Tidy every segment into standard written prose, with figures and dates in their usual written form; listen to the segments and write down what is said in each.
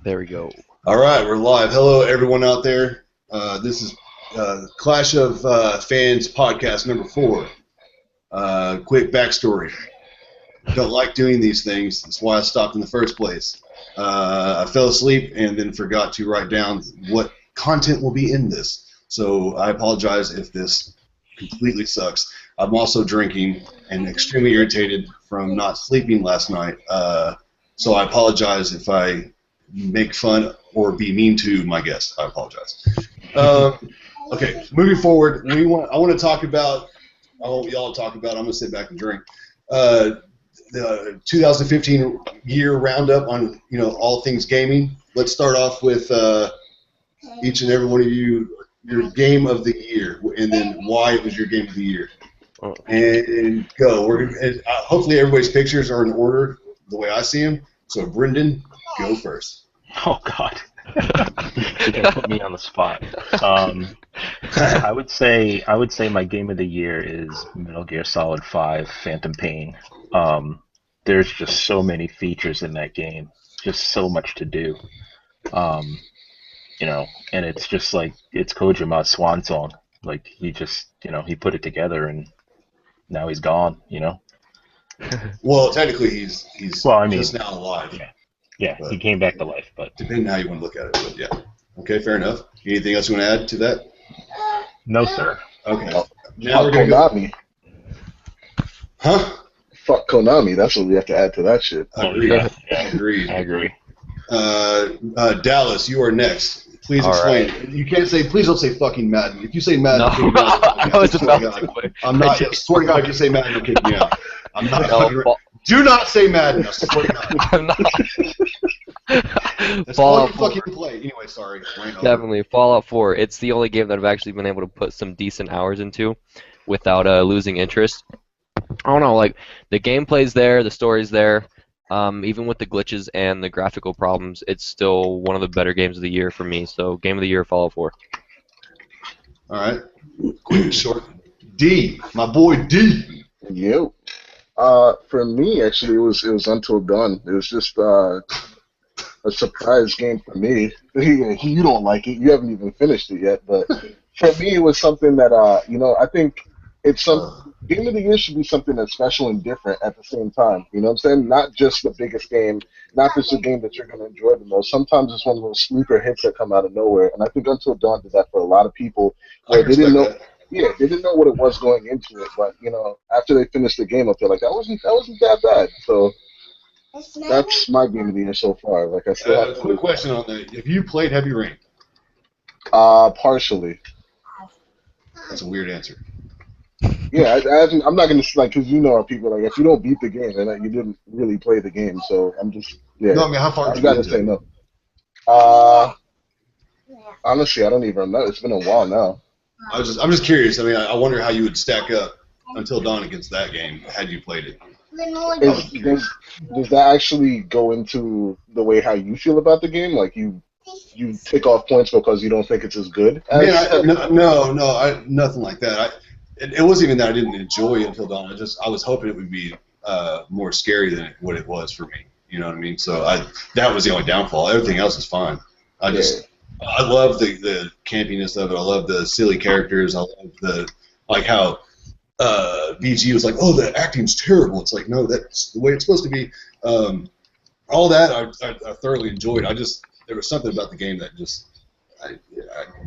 There we go. All right, we're live. Hello, everyone out there. This is Clash of Fans podcast number 4. Quick backstory. Don't like doing these things. That's why I stopped in the first place. I fell asleep and then forgot to write down what content will be in this. So I apologize if this completely sucks. I'm also drinking and extremely irritated from not sleeping last night. So I apologize if I make fun or be mean to my guest. I apologize. Okay, moving forward, I want to talk about. I want y'all to talk about. I'm going to sit back and drink. The 2015 year roundup on all things gaming. Let's start off with each and every one of you your game of the year, and then why it was your game of the year. And go. Hopefully everybody's pictures are in order the way I see them. So Brendan, go first. Oh God, you're gonna put me on the spot. I would say my game of the year is Metal Gear Solid 5: Phantom Pain. There's just so many features in that game, just so much to do. And it's just like it's Kojima's swan song. Like he just he put it together and now he's gone. Well, technically he's just now alive. Yeah, he came back to life, but depending on how you want to look at it, but yeah. Okay, fair enough. Anything else you want to add to that? No, sir. Okay. Now we're gonna Konami. Huh? Fuck Konami. That's what we have to add to that shit. Agreed. I agree. Dallas, you are next. Please explain. Right. You can't say. Please don't say fucking Madden. If you say Madden, no. I was about to quit. I'm not. I swear to God, if you say Madden, you'll kick me out. I'm not. Do not say Madden. I swear to God. I'm not. That's all you fucking play. Anyway, sorry. Definitely. Fallout 4. It's the only game that I've actually been able to put some decent hours into without losing interest. I don't know, like, the gameplay's there, the story's there. Even with the glitches and the graphical problems, it's still one of the better games of the year for me. So, game of the year, Fallout 4. All right. Quick, short. D. My boy D. Yep. For me, actually, it was Until Dawn. It was just a surprise game for me. You don't like it. You haven't even finished it yet. But for me, it was something that, I think it's some game of the year should be something that's special and different at the same time. You know what I'm saying? Not just the biggest game, not just a game that you're going to enjoy the most. Sometimes it's one of those sleeper hits that come out of nowhere. And I think Until Dawn did that for a lot of people. Where they didn't know. Yeah, they didn't know what it was going into it, but after they finished the game, I feel like that wasn't that bad. So that's my game of the year so far. Like I said, quick question on that: have you played Heavy Rain? Partially. That's a weird answer. Yeah, I'm not gonna because how people like if you don't beat the game, then you didn't really play the game. So I'm just No, I mean how far? I gotta say no. Honestly, I don't even know. It's been a while now. I'm just curious. I mean, I wonder how you would stack up Until Dawn against that game had you played it. Does that actually go into the way how you feel about the game? Like you take off points because you don't think it's as good? No, nothing like that. It wasn't even that I didn't enjoy Until Dawn. I was hoping it would be more scary than what it was for me. You know what I mean? So that was the only downfall. Everything else is fine. I love the campiness of it. I love the silly characters. I love how BG was like, oh, the acting's terrible. It's like, no, that's the way it's supposed to be. All that I thoroughly enjoyed. There was something about the game that just I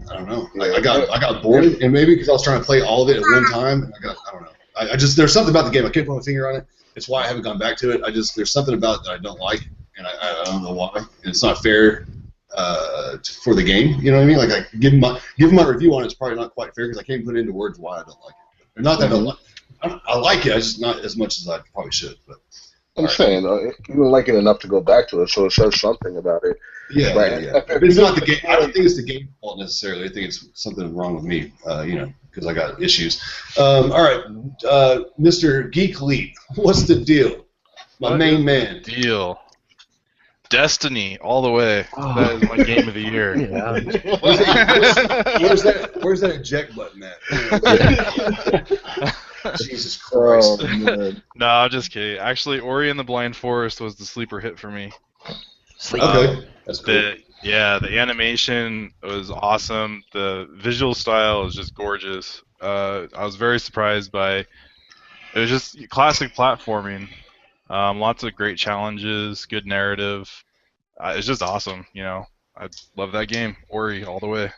don't know. I got bored, and maybe because I was trying to play all of it at one time, and I don't know. There's something about the game. I can't put my finger on it. It's why I haven't gone back to it. There's something about it that I don't like, and I don't know why. And it's not fair. For the game, you know what I mean? Like I give my review on it, it's probably not quite fair because I can't put into words why I don't like it. Or not that I don't like it. I like it, I just not as much as I probably should. But I'm saying you don't like it enough to go back to it, so it says something about it. Yeah, yeah. But it's not the game. I don't think it's the game fault necessarily. I think it's something wrong with me. Because I got issues. All right, Mr. Geek Leap, what's the deal? My main man. Deal. Destiny, all the way. Oh. That is my game of the year. Yeah. Where's that eject button at? Jesus Christ. Oh, no, I'm just kidding. Actually, Ori and the Blind Forest was the sleeper hit for me. Okay. That's cool. The animation was awesome. The visual style is just gorgeous. I was very surprised by it. Was just classic platforming. Lots of great challenges, good narrative. It's just awesome. I love that game. Ori all the way.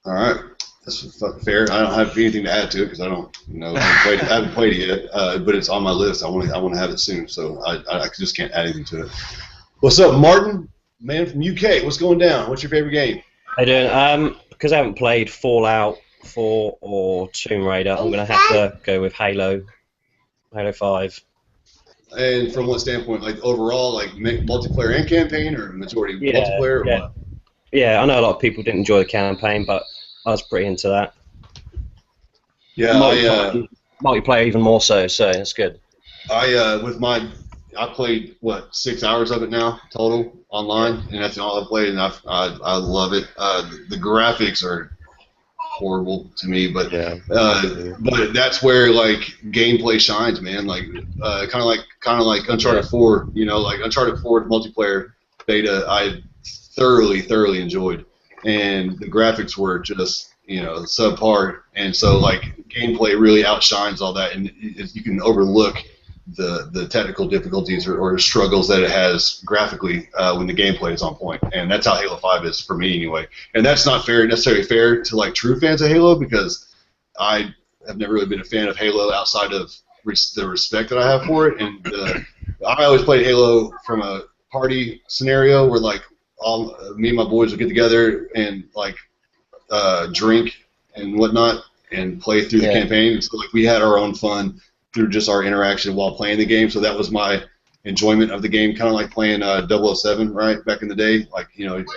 All right, that's fucking fair. I don't have anything to add to it because I don't, I haven't played it yet. But it's on my list. I want to have it soon, so I just can't add anything to it. What's up, Martin? Man from UK. What's going down? What's your favorite game? How you doing? Because I haven't played Fallout 4 or Tomb Raider, I'm going to have to go with Halo 5. And from what standpoint, like overall, like multiplayer and campaign, or majority Yeah, multiplayer? Or yeah. what? Yeah, I know a lot of people didn't enjoy the campaign, but I was pretty into that. Yeah, multiplayer even more so it's good. I played 6 hours of it now total online, and that's all I played, and I love it. The graphics are horrible to me, but but that's where like gameplay shines, man. Like kind of like Uncharted 4, like Uncharted 4 multiplayer beta, I thoroughly enjoyed, and the graphics were just subpar, and so like gameplay really outshines all that, and you can overlook the technical difficulties or struggles that it has graphically when the gameplay is on point, and that's how Halo 5 is for me anyway. And that's not necessarily fair to like true fans of Halo, because I have never really been a fan of Halo outside of the respect that I have for it. And I always played Halo from a party scenario where like me and my boys would get together and like drink and whatnot and play through the campaign. So like we had our own fun through just our interaction while playing the game. So that was my enjoyment of the game, kind of like playing 007, right, back in the day. Like,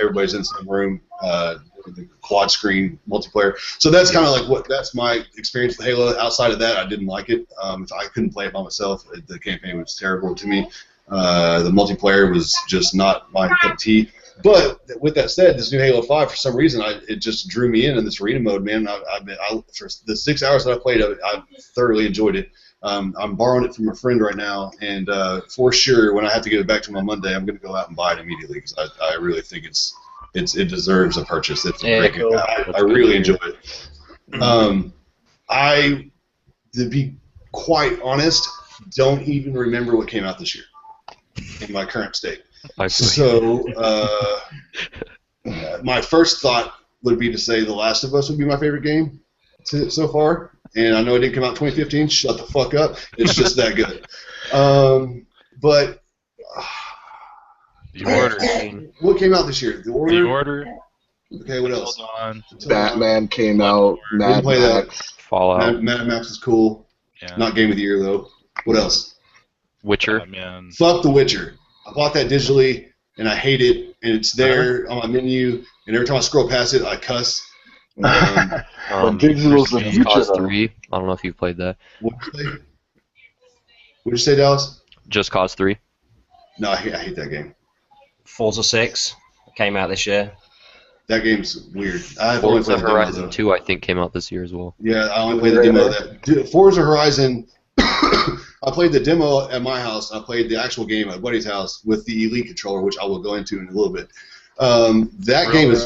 everybody's in the same room, the quad screen multiplayer. So that's kind of like that's my experience with Halo. Outside of that, I didn't like it. I couldn't play it by myself. The campaign was terrible to me. The multiplayer was just not my cup of tea. But with that said, this new Halo 5, for some reason, it just drew me in this arena mode, man. For the 6 hours that I played of it, I thoroughly enjoyed it. I'm borrowing it from a friend right now, and for sure, when I have to give it back to him on Monday, I'm going to go out and buy it immediately, because I really think it deserves a purchase. It's a great game. I really enjoy it. To be quite honest, don't even remember what came out this year in my current state. So my first thought would be to say The Last of Us would be my favorite game so far. And I know it didn't come out in 2015. Shut the fuck up. It's just that good. But The Order. What came out this year? The Order. The Order. Okay, what else? Hold on. Batman came out. Mad Max. Fallout. Mad Max is cool. Yeah. Not Game of the Year though. What else? Witcher. Batman. Fuck The Witcher. I bought that digitally, and I hate it. And it's there on my menu, and every time I scroll past it, I cuss. Digital's the Just future, Cause though. 3. I don't know if you've played that. What'd you say, Dallas? Just Cause 3. No, I hate that game. Forza 6 came out this year. That game's weird. I've only Forza played the demo, Horizon though. 2, I think, came out this year as well. Yeah, I only played the demo of that. Dude, Forza Horizon, I played the demo at my house. I played the actual game at buddy's house with the Elite controller, which I will go into in a little bit. That game is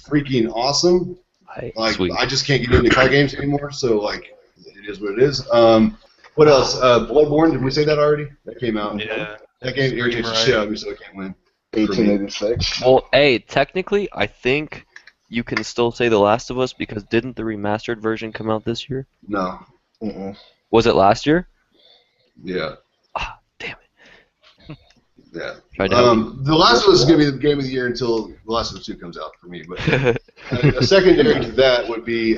freaking awesome. Sweet. I just can't get into car games anymore, so like it is what it is. What else? Bloodborne, did we say that already? That came out. Yeah. That game irritates the shit out of me, so I can't win. 1886. Well, hey, technically, I think you can still say The Last of Us, because didn't the remastered version come out this year? No. Was it last year? Yeah. Ah, damn it. Yeah. Tried to help The Last of Us is going to be the game of the year until The Last of Us 2 comes out for me. But a secondary to that would be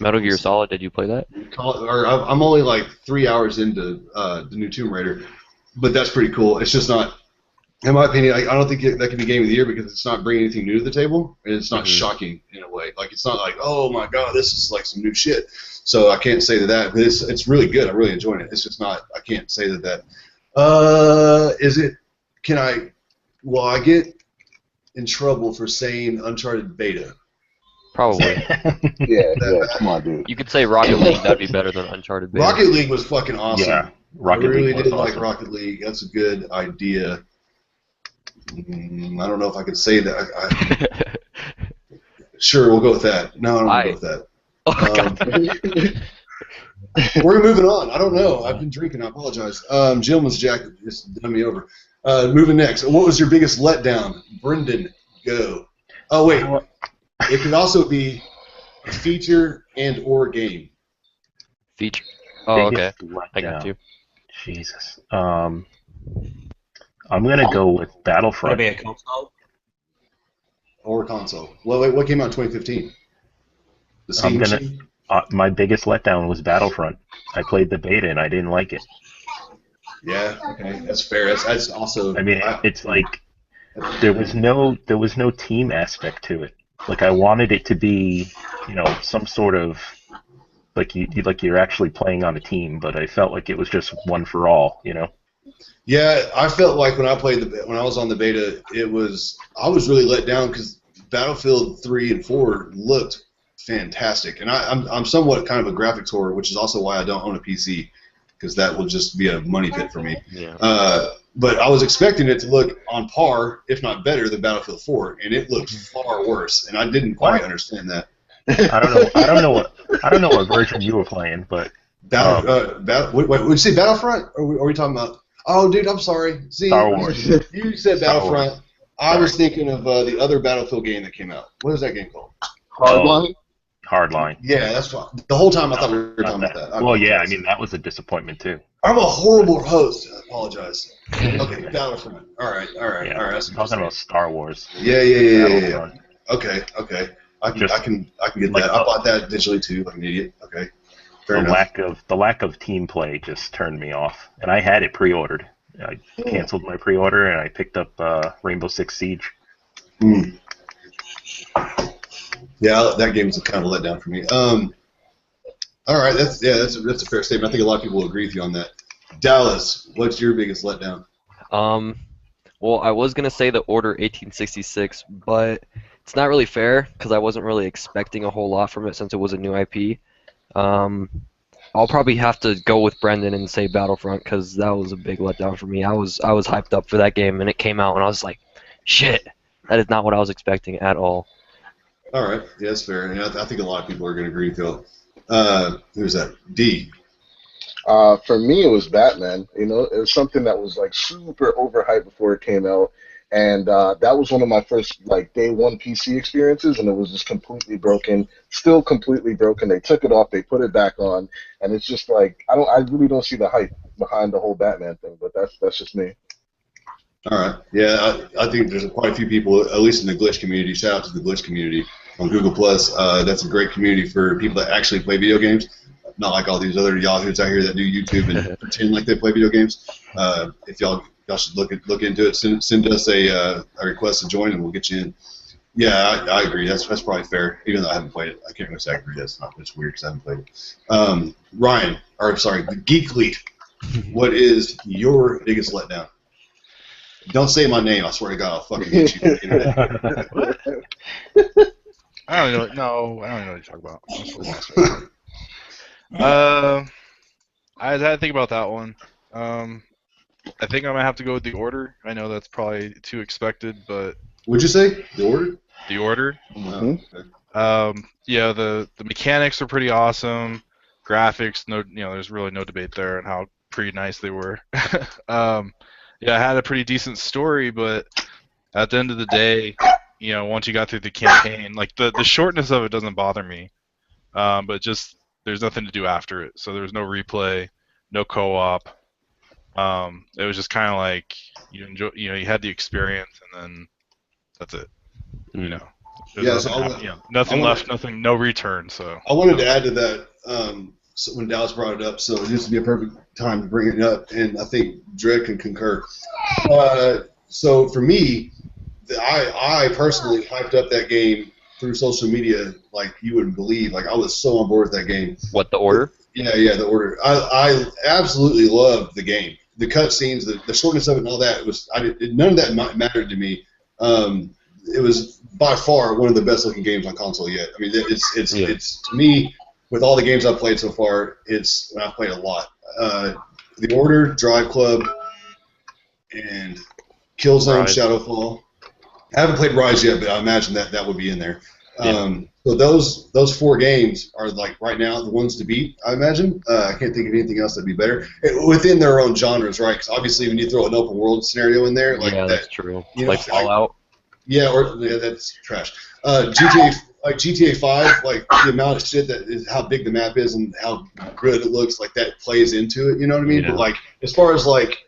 Metal Gear Solid, did you play that? I'm only like 3 hours into the new Tomb Raider, but that's pretty cool. It's just not, in my opinion, I don't think that can be game of the year, because it's not bringing anything new to the table, and it's not shocking in a way. Like, it's not like, oh my god, this is like some new shit. So I can't say that, but it's really good. I'm really enjoying it. It's just not, I can't say that. Will I get in trouble for saying Uncharted beta? Probably. Yeah, come on, dude. You could say Rocket League, that'd be better than Uncharted Beta. Rocket League was fucking awesome. Yeah, I really League did was like awesome. Rocket League. That's a good idea. I don't know if I could say that. Sure, we'll go with that. No, I don't want to go with that. Oh, God. We're moving on. I don't know. I've been drinking. I apologize. Gentleman's Jack just done me over. Moving next. What was your biggest letdown? Brendan, go. Oh, wait. It could also be a feature and or game. Feature. Oh, okay. Biggest I got letdown. you. Jesus. I'm gonna go with Would it Battlefront. be a console? Or console. Well, wait, what came out in 2015? The Steam I'm gonna. machine? My biggest letdown was Battlefront. I played the beta and I didn't like it. Yeah, okay. That's fair. That's also... I mean, it's like there was no team aspect to it. Like I wanted it to be, some sort of like you're actually playing on a team, but I felt like it was just one for all. Yeah, I felt like when I was on the beta, I was really let down because Battlefield 3 and 4 looked fantastic, and I'm somewhat kind of a graphics whore, which is also why I don't own a PC because that will just be a money pit for me. Yeah. But I was expecting it to look on par, if not better, than Battlefield 4, and it looked far worse, and I didn't quite understand that. I don't know what version you were playing, but Would you say Battlefront? Or are we talking about? Oh, dude, I'm sorry. See, Star Wars. You said Star Battlefront. Wars. I was thinking of the other Battlefield game that came out. What is that game called? Hardline. Hardline. Yeah, that's what. The whole time I thought we were Not talking about that. Well, yeah, I mean that was a disappointment too. I'm a horrible host. I apologize. Okay, Battlefront. All right. Yeah, That's I'm talking about Star Wars. Yeah. Battlefront. Okay. I can get Like that. I bought that digitally too, like an idiot. Okay. Fair enough. The lack of team play just turned me off, and I had it pre-ordered. I canceled my pre-order and I picked up Rainbow Six Siege. Mm. Yeah, that game was kind of a letdown for me. All right, that's a fair statement. I think a lot of people will agree with you on that. Dallas, what's your biggest letdown? Well, I was gonna say the Order 1866, but it's not really fair because I wasn't really expecting a whole lot from it since it was a new IP. I'll probably have to go with Brendan and say Battlefront because that was a big letdown for me. I was hyped up for that game and it came out and I was like, shit, that is not what I was expecting at all. All right, yeah, that's fair. And I think a lot of people are going to agree with you. Who's that? D. For me, it was Batman. It was something that was like super overhyped before it came out, and that was one of my first like day one PC experiences, and it was just completely broken, still completely broken. They took it off, they put it back on, and it's just like I really don't see the hype behind the whole Batman thing, but that's just me. All right, yeah, I think there's quite a few people, at least in the glitch community. Shout out to the glitch community on Google Plus. That's a great community for people that actually play video games. Not like all these other yahoos out here that do YouTube and pretend like they play video games. If y'all should look into it, send us a request to join, and we'll get you in. Yeah, I agree. That's probably fair. Even though I haven't played it, I can't really say I agree. That's not. It's weird because I haven't played it. Ryan, or sorry, the Geek Lead. What is your biggest letdown? Don't say my name. I swear to God, I'll fucking get you. I don't know. No, I don't know what you're talking about. That's what I'm lost. I had to think about that one. I think I'm gonna have to go with The Order. I know that's probably too expected, but Would you say The Order? The Order. Okay. Yeah, the mechanics are pretty awesome. Graphics, there's really no debate there on how pretty nice they were. Yeah, it had a pretty decent story, but at the end of the day, once you got through the campaign, like the shortness of it doesn't bother me, but just there's nothing to do after it. So there was no replay, no co-op. It was just kind of like you had the experience, and then that's it. There's nothing left, no return. So I wanted to add to that when Dallas brought it up, so this would be a perfect time to bring it up, and I think Dredd can concur. So for me, I personally hyped up that game through social media like you wouldn't believe. Like I was so on board with that game. What, The Order? Yeah, The Order. I absolutely loved the game. The cutscenes, the shortness of it, and all that. None of that mattered to me. It was by far one of the best looking games on console yet. I mean, it's to me, with all the games I've played so far, and I've played a lot. The Order, Drive Club, and Killzone Rise. Shadowfall. I haven't played Rise yet, but I imagine that would be in there. Yeah. So those 4 games are like right now the ones to beat. I imagine. I can't think of anything else that'd be better within their own genres, right? Because obviously, when you throw an open world scenario in there like Yeah, that, that's true. you know, Like Fallout. that's trash. GTA like GTA 5, like the amount of shit that is how big the map is and how good it looks, like that plays into it. You know what I mean? Yeah. But like as far as like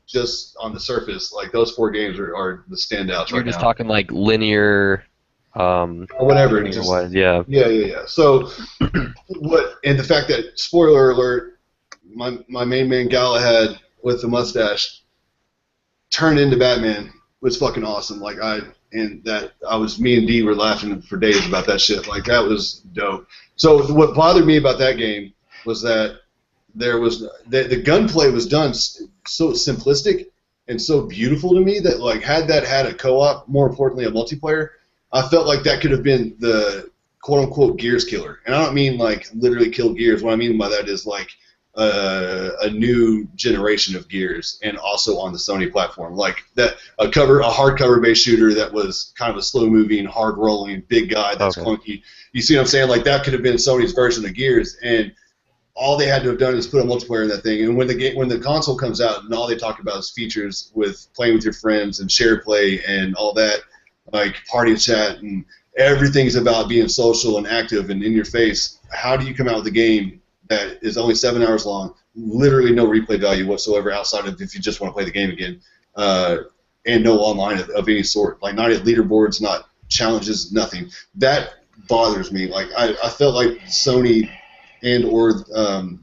just on the surface, like those 4 games are the standouts You're right just now. talking like linear, Or whatever. linear Just wise, yeah. yeah. So what? And the fact that spoiler alert, my main man Galahad with the mustache turned into Batman was fucking awesome. Like me and Dee were laughing for days about that shit. Like that was dope. So what bothered me about that game was that there was the gunplay was done so simplistic and so beautiful to me that like had that had a co-op, more importantly a multiplayer, I felt like that could have been the quote unquote Gears killer. And I don't mean like literally kill Gears. What I mean by that is like a new generation of Gears, and also on the Sony platform, like that a hardcover based shooter that was kind of a slow moving, hard rolling, big guy that's clunky. You see what I'm saying? Like that could have been Sony's version of Gears, and all they had to have done is put a multiplayer in that thing. And when the console comes out, and all they talk about is features with playing with your friends and share play and all that, like party chat, and everything's about being social and active and in your face. How do you come out with a game that is only 7 hours long, literally no replay value whatsoever outside of if you just want to play the game again, and no online of any sort, like not at leaderboards, not challenges, nothing. That bothers me. Like I felt like Sony and or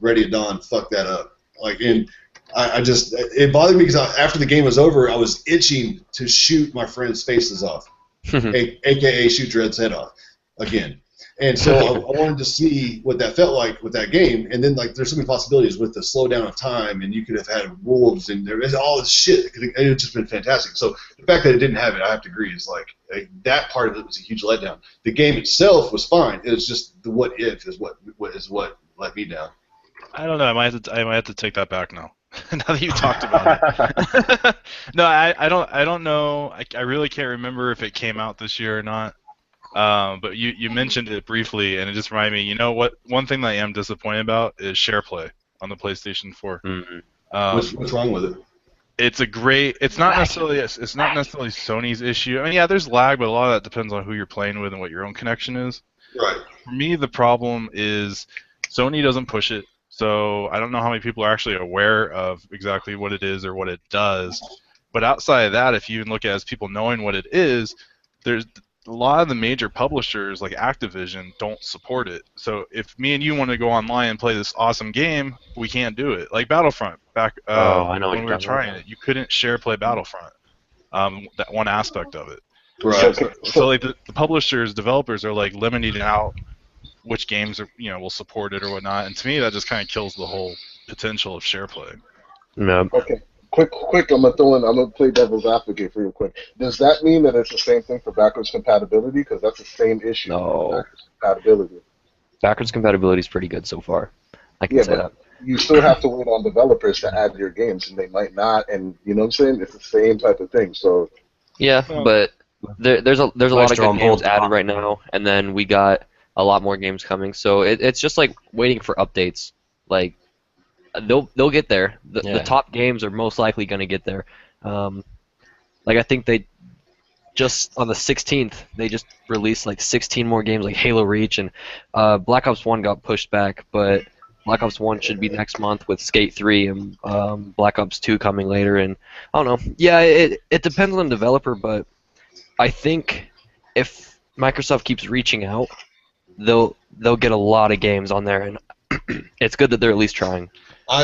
Ready at Dawn fucked that up. Like, and I just it bothered me because after the game was over, I was itching to shoot my friends' faces off, aka shoot Dread's head off again. And so I wanted to see what that felt like with that game. And then like there's so many possibilities with the slowdown of time, and you could have had wolves and there was all this shit. It would just been fantastic. So the fact that it didn't have it, I have to agree, is like that part of it was a huge letdown. The game itself was fine. It was just the what if is what let me down. I don't know. I might have to take that back now. Now that you talked about it. No, I don't know. I really can't remember if it came out this year or not. But you mentioned it briefly, and it just reminded me. You know what? One thing that I am disappointed about is SharePlay on the PlayStation 4. Mm-hmm. What's wrong with it? It's a great. It's not necessarily Sony's issue. I mean, yeah, there's lag, but a lot of that depends on who you're playing with and what your own connection is. Right. For me, the problem is Sony doesn't push it, so I don't know how many people are actually aware of exactly what it is or what it does. But outside of that, if you even look at it as people knowing what it is, there's a lot of the major publishers like Activision don't support it. So if me and you want to go online and play this awesome game, we can't do it. Like Battlefront, back I know what when you're we were talking about. trying it, you couldn't share play Battlefront. That one aspect of it. Right. So like the publishers, developers are like limiting out which games are, will support it or whatnot. And to me, that just kind of kills the whole potential of share play. Yeah. Okay. Quick, I'm gonna play devil's advocate for you quick. Does that mean that it's the same thing for backwards compatibility? Because that's the same issue. No. Backwards compatibility. Backwards compatibility is pretty good so far. I can Yeah, say but that. you still have to wait on developers to add your games, and they might not. And you know what I'm saying? It's the same type of thing. So Yeah, Well, but there's a lot of Most are good on games board added now. right now, and then we got a lot more games coming. So it's just like waiting for updates. Like they'll get there. The Yeah. top games are most likely going to get there. Like I think they just on the 16th they just released like 16 more games like Halo Reach, and Black Ops 1 got pushed back, but Black Ops 1 should be next month with Skate 3 and Black Ops 2 coming later. And I don't know. Yeah, it depends on the developer, but I think if Microsoft keeps reaching out, they'll get a lot of games on there, and it's good that they're at least trying.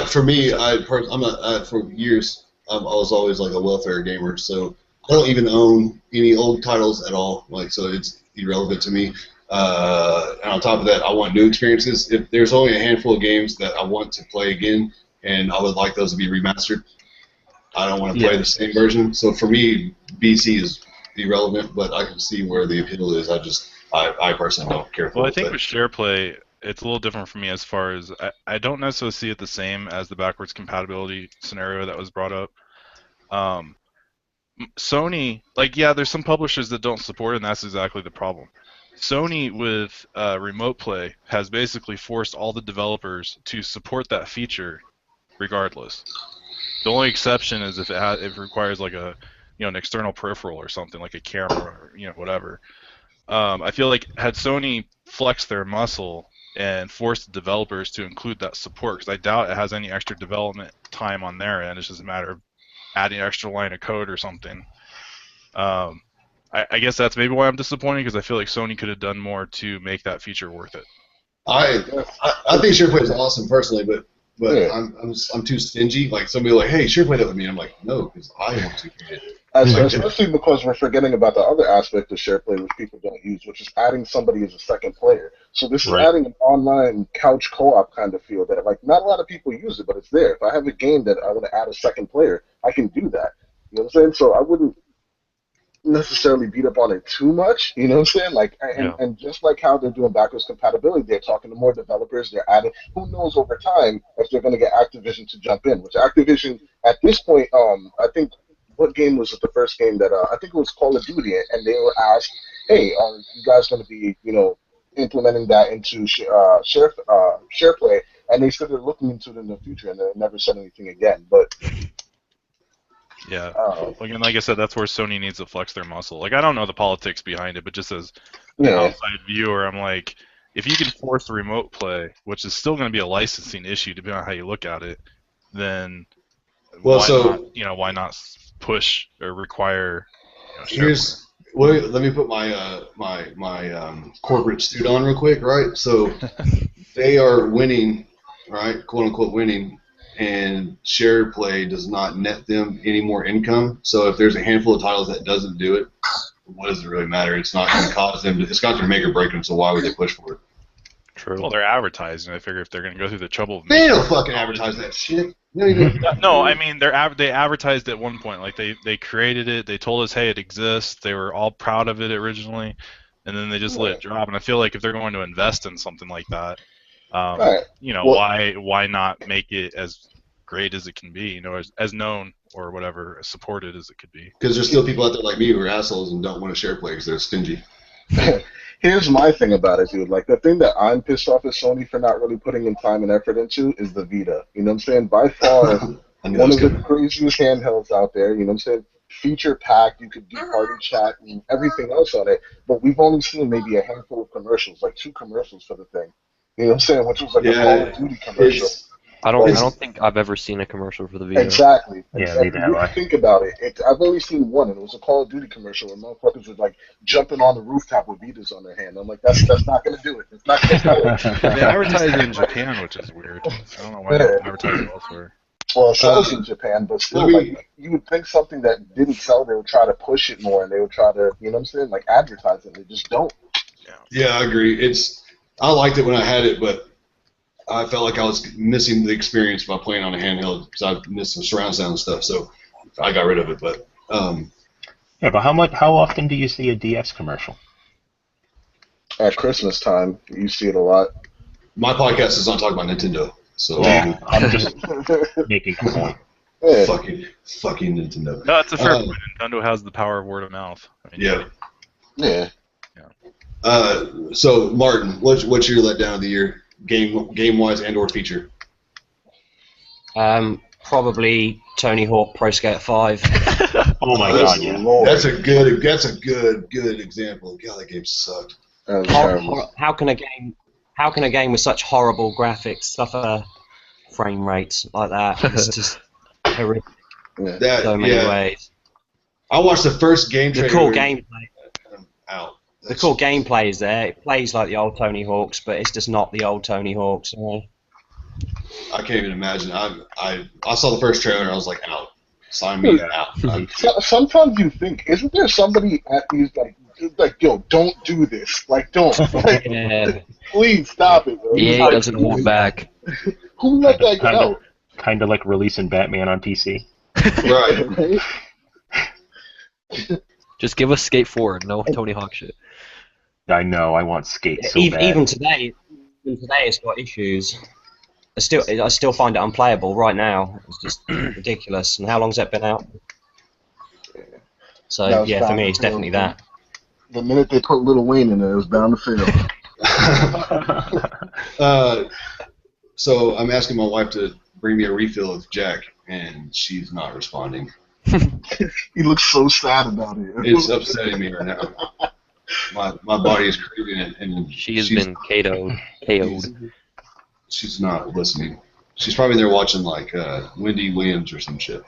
For me, for years I was always like a welfare gamer, so I don't even own any old titles at all. Like, so it's irrelevant to me. And on top of that, I want new experiences. If there's only a handful of games that I want to play again, and I would like those to be remastered, I don't want to play the same version. So for me, BC is irrelevant, but I can see where the appeal is. I personally don't care for Well, I it. think But with share play, it's a little different for me as far as I don't necessarily see it the same as the backwards compatibility scenario that was brought up. Sony, like, yeah, there's some publishers that don't support it, and that's exactly the problem. Sony with Remote Play has basically forced all the developers to support that feature regardless. The only exception is if if it requires like a an external peripheral or something like a camera or whatever. I feel like had Sony flexed their muscle and forced the developers to include that support, because I doubt it has any extra development time on their end. It's just a matter of adding an extra line of code or something. I guess that's maybe why I'm disappointed, because I feel like Sony could have done more to make that feature worth it. I think SharePlay is awesome personally, but Yeah. I'm too stingy. Like somebody like, hey, SharePlay that with me. I'm like, no, because I want to create it. Especially because we're forgetting about the other aspect of SharePlay which people don't use, which is adding somebody as a second player. So this is Right. adding an online couch co-op kind of feel that, like, not a lot of people use it, but it's there. If I have a game that I want to add a second player, I can do that. You know what I'm saying? So I wouldn't necessarily beat up on it too much. You know what I'm saying? Like, and just like how they're doing backwards compatibility, they're talking to more developers. They're adding. Who knows over time if they're going to get Activision to jump in? Which Activision at this point, I think. What game was it? The first game that I think it was Call of Duty, and they were asked, "Hey, are you guys going to be, implementing that into SharePlay?" And they said they're looking into it in the future, and they never said anything again. But Yeah. Again, like I said, that's where Sony needs to flex their muscle. Like, I don't know the politics behind it, but just as an outside viewer, I'm like, if you can force Remote Play, which is still going to be a licensing issue depending on how you look at it, then why not push or require? Let me put my my corporate suit on real quick, right? So they are winning, right? "Quote unquote" winning, and SharePlay does not net them any more income. So if there's a handful of titles that doesn't do it, what does it really matter? It's not going to cause them. It's not going to make or break them. So why would they push for it? True. Well, they're advertising. I figure if they're going to go through the trouble of They don't fucking advertise that shit. No, I mean they advertised at one point. Like they created it. They told us, hey, it exists. They were all proud of it originally, and then they just let it drop. And I feel like if they're going to invest in something like that, why not make it as great as it can be? As known or whatever, as supported as it could be. Because there's still people out there like me who are assholes and don't want to SharePlay because they're stingy. Here's my thing about it, dude. Like, the thing that I'm pissed off at Sony for not really putting in time and effort into is the Vita. You know what I'm saying? By far, one of the craziest handhelds out there. You know what I'm saying? Feature packed. You could do party chat and everything else on it. But we've only seen maybe a handful of commercials, like 2 commercials for the thing. You know what I'm saying? Which was like a Call of Duty commercial. I don't think I've ever seen a commercial for the Vita. Exactly. Yeah, neither have I. Think about it. I've only seen one, and it was a Call of Duty commercial where motherfuckers were like jumping on the rooftop with Vitas on their hand. I'm like, that's not gonna do it. It's not gonna do it. They advertise it in Japan, which is weird. I don't know why they don't advertise it elsewhere. Well, it sells in Japan, but still, like, you would think something that didn't sell, they would try to push it more, and they would try to, you know what I'm saying, like, advertise it. They just don't. Yeah, I agree. I liked it when I had it, but I felt like I was missing the experience by playing on a handheld because I missed some surround sound and stuff. So I got rid of it. But yeah, but how often do you see a DS commercial? At Christmas time, you see it a lot. My podcast is not talking about Nintendo, so I'm just making a point. Yeah. Fucking Nintendo. No, it's a fair point. Nintendo has the power of word of mouth. I mean, Yeah. So Martin, what's your letdown of the year? Game wise and or feature. Probably Tony Hawk Pro Skater 5. Oh my god, yeah. That's a good example. God, that game sucked. How can a game with such horrible graphics suffer frame rates like that? It's just horrific in so many ways. I watched the first game trailer. The cool gameplay. Out. The cool gameplay is there. It plays like the old Tony Hawks, but it's just not the old Tony Hawks. I can't even imagine. I saw the first trailer and I was like, out. Sign me out. Sometimes you think, isn't there somebody at these like, yo, don't do this. Like, don't. Like, please stop it. Bro. EA doesn't hold back. Who let that get out? Kind of like releasing Batman on PC. Right. Just give us Skate 4, no Tony Hawk shit. I know, I want Skate so bad. Even today it's got issues. I still find it unplayable right now. It's just ridiculous. And how long's that been out? So yeah, for me, it's definitely that. The minute they put Lil Wayne in there, it was bound to fail. So I'm asking my wife to bring me a refill of Jack, and she's not responding. He looks so sad about it. It's upsetting me right now. My body is craving it, and she has been KO'd. She's not listening. She's probably there watching like Wendy Williams or some shit.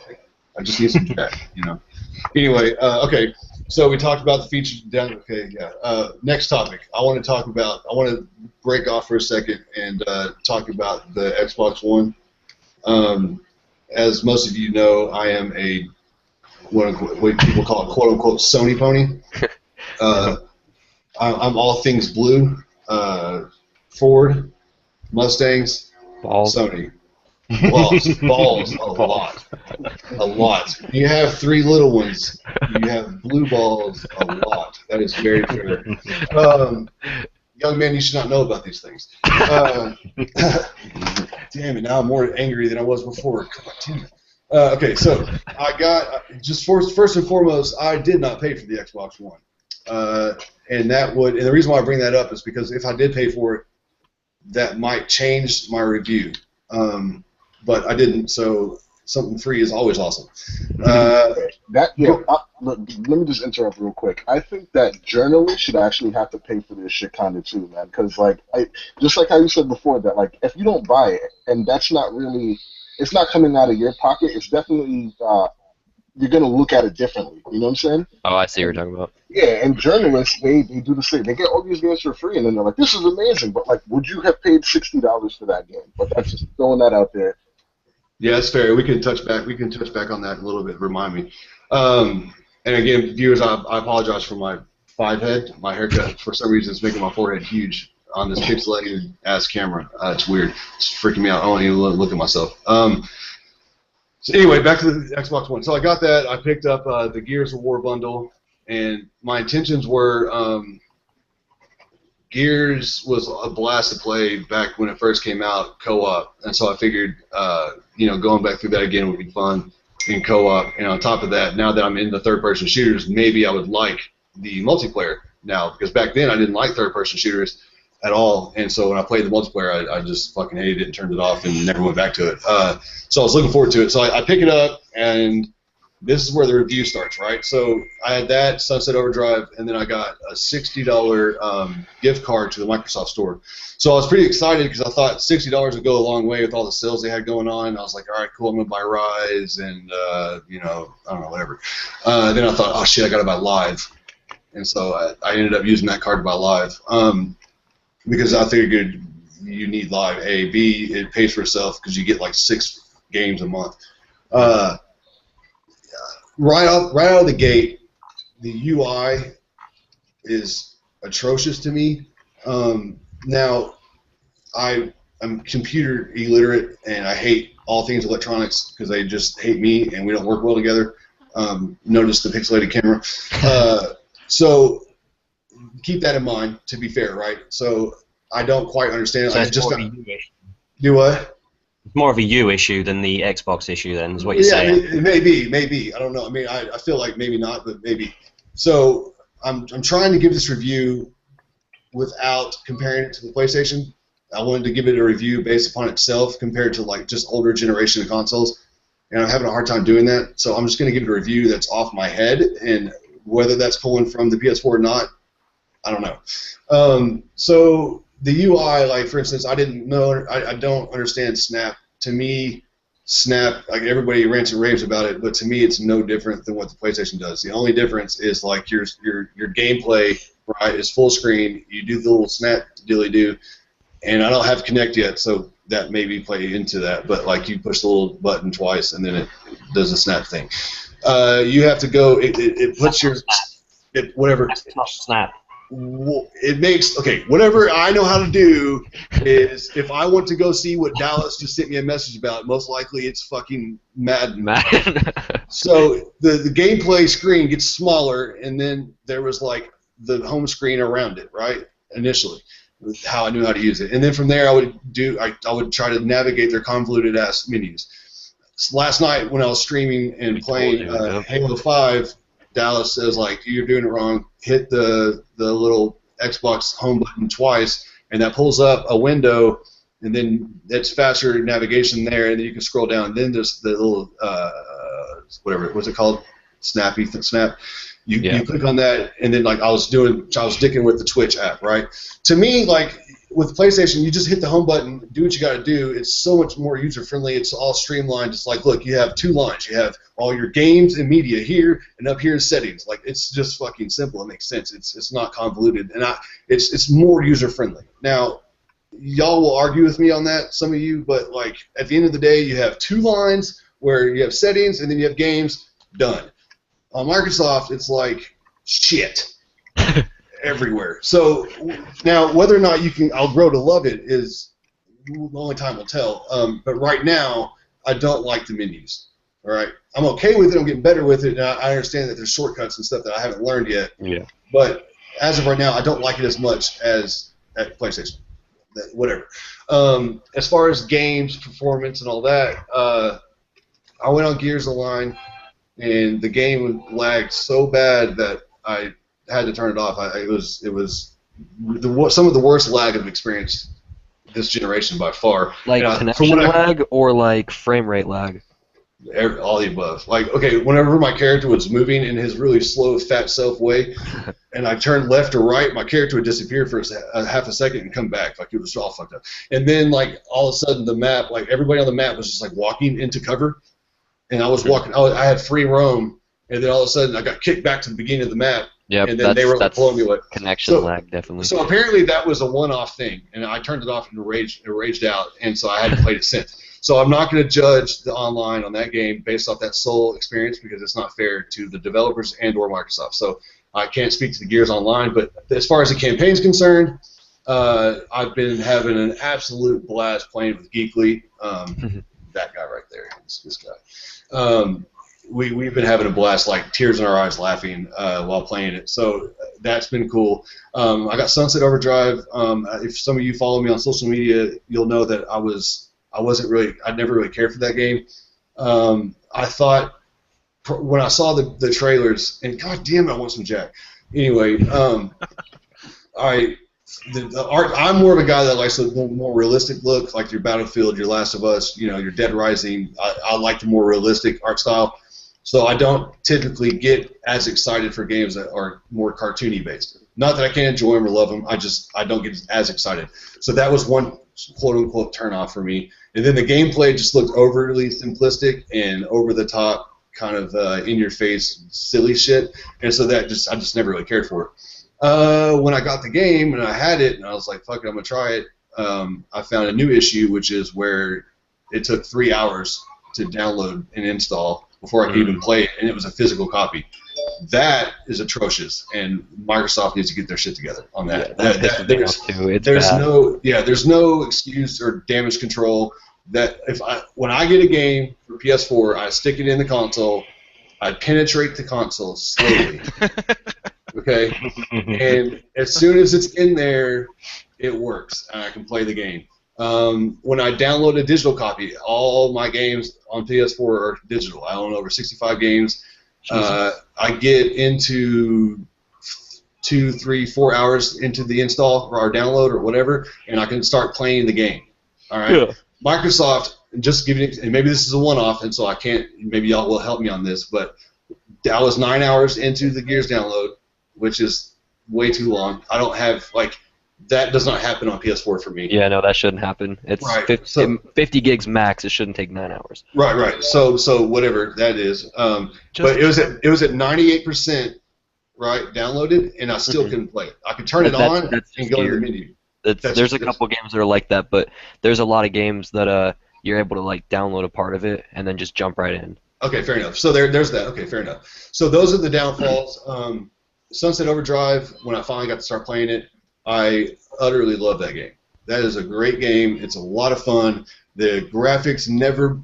I just need some Jack, you know. Anyway, okay. So we talked about the features down. Okay, yeah. Next topic. I want to break off for a second and talk about the Xbox One. As most of you know, I am what people call a quote-unquote Sony pony. I'm all things blue. Ford, Mustangs, balls. Sony. Balls, a lot. You have 3 little ones. You have blue balls, a lot. That is very fair. Young man, you should not know about these things. Damn it! Now I'm more angry than I was before. God damn it. Okay, so I got first and foremost, I did not pay for the Xbox One, and the reason why I bring that up is because if I did pay for it, that might change my review. But I didn't, so something free is always awesome. Let me just interrupt real quick. I think that journalists should actually have to pay for this shit kind of too, man. Because just like how you said before, that like if you don't buy it and that's not really, it's not coming out of your pocket. It's definitely you're gonna look at it differently. You know what I'm saying? Oh, I see what you're talking about. Yeah, and journalists they do the same. They get all these games for free, and then they're like, "This is amazing," but like, would you have paid $60 for that game? But that's just throwing that out there. Yeah, that's fair. We can touch back on that a little bit. Remind me. And again, viewers, I apologize for my 5-head. My haircut, for some reason, is making my forehead huge on this pixelated ass camera. It's weird. It's freaking me out. I don't even look at myself. So anyway, back to the Xbox One. So I got that. I picked up the Gears of War bundle, and my intentions were Gears was a blast to play back when it first came out, co-op, and so I figured, going back through that again would be fun in co-op. And on top of that, now that I'm in the third-person shooters, maybe I would like the multiplayer now, because back then I didn't like third-person shooters at all, and so when I played the multiplayer, I just fucking hated it and turned it off and never went back to it. So I was looking forward to it. So I pick it up, and this is where the review starts, right? So I had that, Sunset Overdrive, and then I got a $60 gift card to the Microsoft Store. So I was pretty excited because I thought $60 would go a long way with all the sales they had going on. I was like, all right, cool, I'm going to buy Rise and, I don't know, whatever. Then I thought, oh, shit, I got to buy Live. And so I ended up using that card to buy Live because I figured you need Live. A, B, it pays for itself because you get like 6 games a month. Right out of the gate, the UI is atrocious to me. Now, I'm computer illiterate, and I hate all things electronics because they just hate me, and we don't work well together. Notice the pixelated camera. So keep that in mind, to be fair, right? So I don't quite understand. So I just do what? It's more of a you issue than the Xbox issue, then, is what you're saying. Yeah, maybe. I don't know. I mean, I feel like maybe not, but maybe. So I'm trying to give this review without comparing it to the PlayStation. I wanted to give it a review based upon itself compared to like just older generation of consoles, and I'm having a hard time doing that. So I'm just going to give it a review that's off my head, and whether that's pulling from the PS4 or not, I don't know. So the UI, like for instance, I didn't know, I don't understand Snap. To me, Snap, like everybody rants and raves about it, but to me, it's no different than what the PlayStation does. The only difference is like your gameplay, right, is full screen. You do the little snap dilly-do, and I don't have Kinect yet, so that maybe play into that. But like you push the little button twice, and then it does the snap thing. You have to go. It puts your whatever. That's not Snap. It makes whatever I know how to do is if I want to go see what Dallas just sent me a message about, most likely it's fucking Madden. So the gameplay screen gets smaller, and then there was like the home screen around it, right? Initially, how I knew how to use it, and then from there I would try to navigate their convoluted ass menus. Last night when I was streaming and playing Halo 5. Dallas says like you're doing it wrong, hit the little Xbox home button twice, and that pulls up a window, and then it's faster navigation there, and then you can scroll down. And then there's the little whatever, what's it called? Snap. You click on that, and then like I was dicking with the Twitch app, right? To me, like with PlayStation, you just hit the home button, do what you got to do. It's so much more user friendly. It's all streamlined. It's like, look, you have 2 lines. You have all your games and media here, and up here is settings. Like it's just fucking simple. It makes sense. It's not convoluted, and it's more user friendly. Now, y'all will argue with me on that, some of you, but like at the end of the day, you have 2 lines where you have settings, and then you have games. Done. On Microsoft, it's like shit everywhere. So now, whether or not I'll grow to love it is only time will tell. But right now, I don't like the menus. All right, I'm okay with it. I'm getting better with it, and I understand that there's shortcuts and stuff that I haven't learned yet. Yeah. But as of right now, I don't like it as much as at PlayStation. Whatever. As far as games, performance, and all that, I went on Gears Online. And the game lagged so bad that I had to turn it off. It was some of the worst lag I've experienced this generation by far. Like connection lag or like frame rate lag? All the above. Like, okay, whenever my character was moving in his really slow, fat self way, and I turned left or right, my character would disappear for a half a second and come back. Like, it was all fucked up. And then, like, all of a sudden the map, like, everybody on the map was just, like, walking into cover. And I was walking. I had free roam, and then all of a sudden I got kicked back to the beginning of the map. Yep, and then they were blowing me away. Connection lag, definitely. So apparently that was a one-off thing, and I turned it off and raged out, and so I hadn't played it since. So I'm not going to judge the online on that game based off that sole experience because it's not fair to the developers and/or Microsoft. So I can't speak to the Gears Online, but as far as the campaign's concerned, I've been having an absolute blast playing with Geekly. That guy right there, this guy. We've been having a blast, like tears in our eyes, laughing while playing it. So that's been cool. I got Sunset Overdrive. If some of you follow me on social media, you'll know that I never really cared for that game. I thought when I saw the trailers, and god damn it, I want some Jack. Anyway, the art. I'm more of a guy that likes a more realistic look, like your Battlefield, your Last of Us, your Dead Rising. I like the more realistic art style. So I don't typically get as excited for games that are more cartoony based. Not that I can't enjoy them or love them. I don't get as excited. So that was one quote unquote turn off for me. And then the gameplay just looked overly simplistic and over the top, kind of in your face, silly shit. And so I just never really cared for it. When I got the game and I had it and I was like, fuck it, I'm gonna try it. I found a new issue, which is where it took 3 hours to download and install before I could even play it, and it was a physical copy. That is atrocious, and Microsoft needs to get their shit together on that. Yeah, there's no excuse or damage control. That when I get a game for PS4, I stick it in the console, I penetrate the console slowly, okay, and as soon as it's in there, it works, and I can play the game. When I download a digital copy, all my games on PS4 are digital. I own over 65 games. I get into 2, 3, 4 hours into the install or download or whatever, and I can start playing the game. All right. Yeah. Microsoft, just giving, and maybe this is a one-off, and so I can't. Maybe y'all will help me on this, but I was 9 hours into the Gears download, which is way too long. I don't have that does not happen on PS4 for me. Yeah, no, that shouldn't happen. It's right. 50 gigs max. It shouldn't take 9 hours. Right. So whatever that is. But it was at 98%, right, downloaded, and I still couldn't play it. I could turn it on and go to the menu. There's a couple games that are like that, but there's a lot of games that you're able to download a part of it and then just jump right in. Okay, fair enough. So there's that. Okay, fair enough. So those are the downfalls. Sunset Overdrive, when I finally got to start playing it, I utterly love that game. That is a great game. It's a lot of fun. The graphics never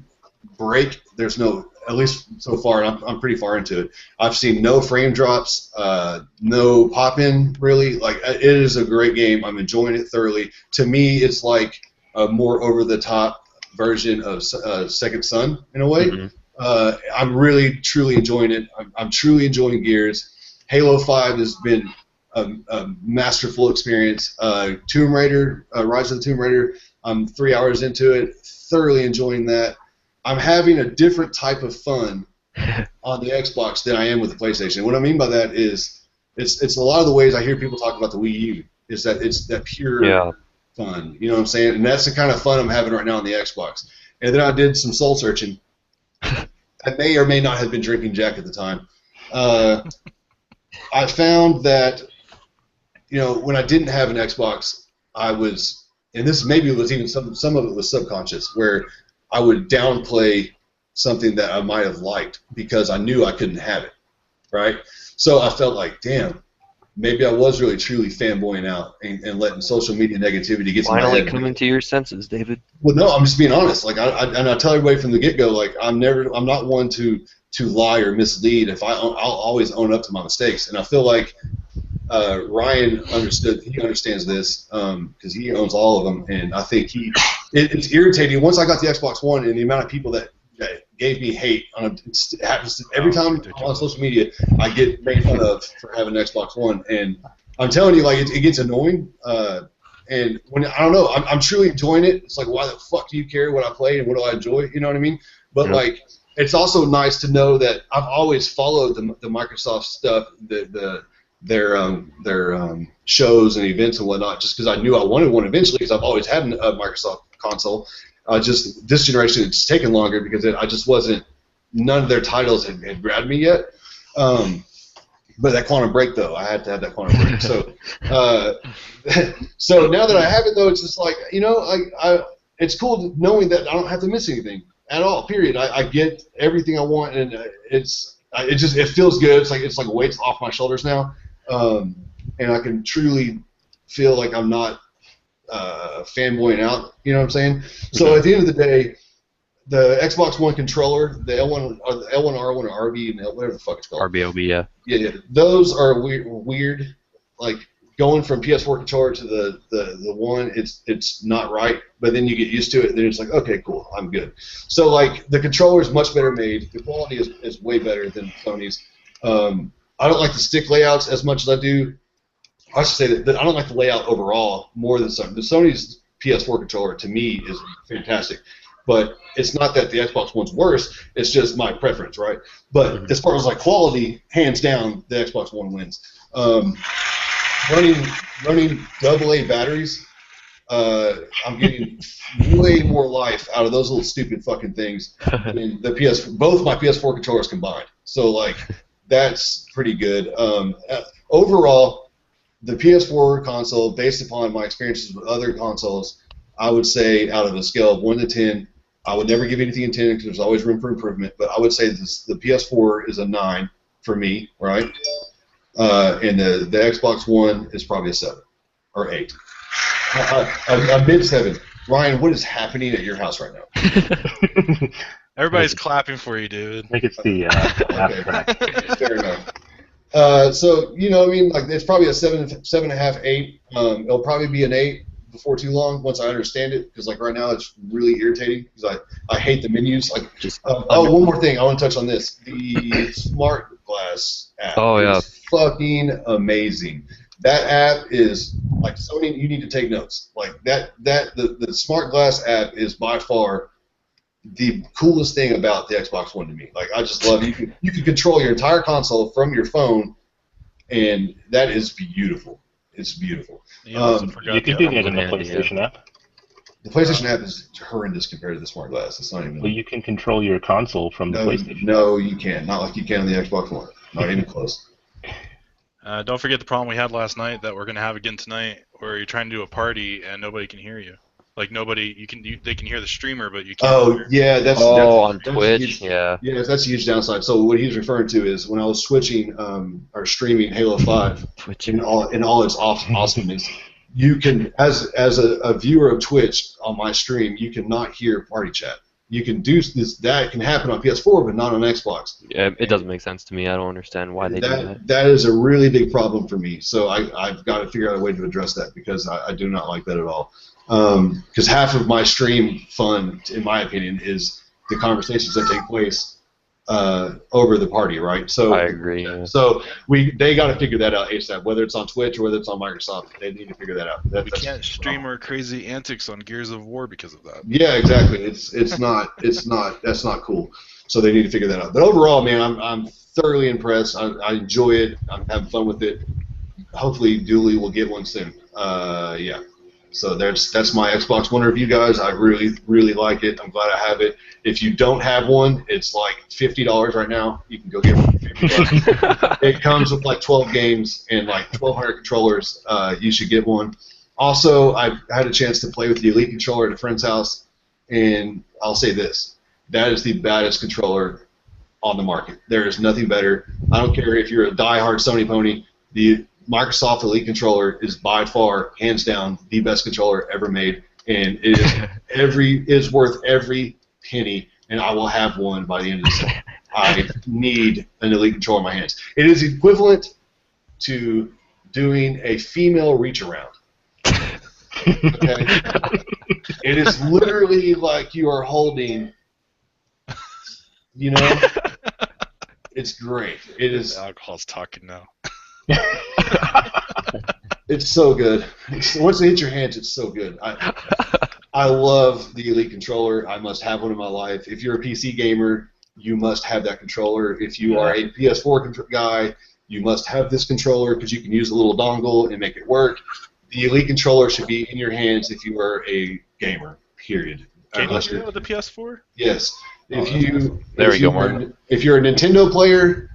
break. There's no, at least so far, and I'm pretty far into it. I've seen no frame drops, no pop-in, really. It is a great game. I'm enjoying it thoroughly. To me, it's like a more over-the-top version of Second Son, in a way. I'm really, truly enjoying it. I'm truly enjoying Gears. Halo 5 has been a masterful experience. Tomb Raider, Rise of the Tomb Raider, I'm 3 hours into it, thoroughly enjoying that. I'm having a different type of fun on the Xbox than I am with the PlayStation. What I mean by that is it's a lot of the ways I hear people talk about the Wii U, is that it's that pure fun. You know what I'm saying? And that's the kind of fun I'm having right now on the Xbox. And then I did some soul searching. I may or may not have been drinking Jack at the time. I found that, when I didn't have an Xbox, I was, and this maybe was even some of it was subconscious, where I would downplay something that I might have liked because I knew I couldn't have it, right? So I felt like, damn, maybe I was really truly fanboying out and letting social media negativity get to my head. Finally coming to your senses, David. Well, no, I'm just being honest. Like, I tell everybody from the get-go, like, I'm not one to lie or mislead. I'll always own up to my mistakes, and I feel like Ryan understands this because he owns all of them, and I think it's irritating. Once I got the Xbox One and the amount of people that gave me hate it happens every time I'm on social media, I get made fun of for having an Xbox One, and I'm telling you, like, it gets annoying. And when I don't know, I'm truly enjoying it. It's like, why the fuck do you care what I play and what do I enjoy? You know what I mean? But like, it's also nice to know that I've always followed the Microsoft stuff, their shows and events and whatnot, just because I knew I wanted one eventually, because I've always had a Microsoft console. Just this generation, it's taken longer because I just wasn't. None of their titles had grabbed me yet. But that Quantum Break, though, I had to have that Quantum Break. So, so now that I have it, though, it's just like, it's cool knowing that I don't have to miss anything at all. Period. I get everything I want, and it feels good. It's like weights off my shoulders now, and I can truly feel like I'm not fanboying out. You know what I'm saying? So at the end of the day, the Xbox One controller, the L1, or the L1, R1, or RB, and whatever the fuck it's called. RBOB, yeah. Yeah, those are weird. Like, going from PS4 controller to the one, it's not right. But then you get used to it, and then it's like, okay, cool, I'm good. So, like, the controller is much better made. The quality is way better than Sony's. I don't like the stick layouts as much as I do. I should say that I don't like the layout overall more than Sony. The Sony's PS4 controller, to me, is fantastic. But it's not that the Xbox One's worse. It's just my preference, right? But as far as like quality, hands down, the Xbox One wins. Running AA batteries, I'm getting way more life out of those little stupid fucking things than both my PS4 controllers combined. So like, that's pretty good. Overall, the PS4 console, based upon my experiences with other consoles, I would say out of a scale of 1 to 10. I would never give anything a 10 because there's always room for improvement, but I would say the PS4 is a 9 for me, right? And the Xbox One is probably a 7 or 8. A mid-7. Ryan, what is happening at your house right now? Everybody's clapping for you, dude. I think it's the laugh track. Fair enough. So, I mean, like, it's probably a 7.5, 8. It'll probably be an 8 before too long, once I understand it, because like right now it's really irritating because I hate the menus. Like, one more thing I want to touch on this: the Smart Glass app. Oh yeah, is fucking amazing. That app is like, Sony. You need to take notes. Like the Smart Glass app is by far the coolest thing about the Xbox One to me. Like, I just love it. You can control your entire console from your phone, and that is beautiful. It's beautiful. You can do that in the PlayStation app. The PlayStation app is horrendous compared to the Smart Glass. It's not even. Well, you can control your console from the PlayStation. No, you can't. Not like you can on the Xbox One. Not even close. Don't forget the problem we had last night that we're gonna have again tonight, where you're trying to do a party and nobody can hear you. Like, nobody, they can hear the streamer, but you can't. Oh yeah, that's on Twitch. Yeah, that's a huge downside. So what he's referring to is when I was switching or streaming Halo 5 in all its awesomeness, you can, as a viewer of Twitch on my stream, you cannot hear party chat. You can do this. That can happen on PS4, but not on Xbox. Yeah, it doesn't make sense to me. I don't understand why they do that. That is a really big problem for me. So I've got to figure out a way to address that, because I do not like that at all. Because half of my stream fun, in my opinion, is the conversations that take place over the party, right? So I agree. Yeah. So they got to figure that out ASAP. Whether it's on Twitch or whether it's on Microsoft, they need to figure that out. We can't stream our crazy antics on Gears of War because of that. Yeah, exactly. That's not cool. So they need to figure that out. But overall, man, I'm thoroughly impressed. I enjoy it. I'm having fun with it. Hopefully, Dooley will get one soon. Yeah. So that's my Xbox One review, guys. I really, really like it. I'm glad I have it. If you don't have one, it's like $50 right now. You can go get one for $50. It comes with like 12 games and like 1,200 controllers. You should get one. Also, I've had a chance to play with the Elite controller at a friend's house, and I'll say this: that is the baddest controller on the market. There is nothing better. I don't care if you're a die-hard Sony pony. The Microsoft Elite controller is by far, hands down, the best controller ever made, and it is worth every penny. And I will have one by the end of the summer. I need an Elite controller in my hands. It is equivalent to doing a female reach around. Okay? It is literally like you are holding. You know, it's great. It is. The alcohol's talking now. It's so good. Once it hits your hands, it's so good. I love the Elite controller. I must have one in my life. If you're a PC gamer, you must have that controller. If you are a PS4 guy, you must have this controller because you can use a little dongle and make it work. The Elite controller should be in your hands if you are a gamer. Period. Can you do it with the PS4? Yes. There we go, Martin. If you're a Nintendo player,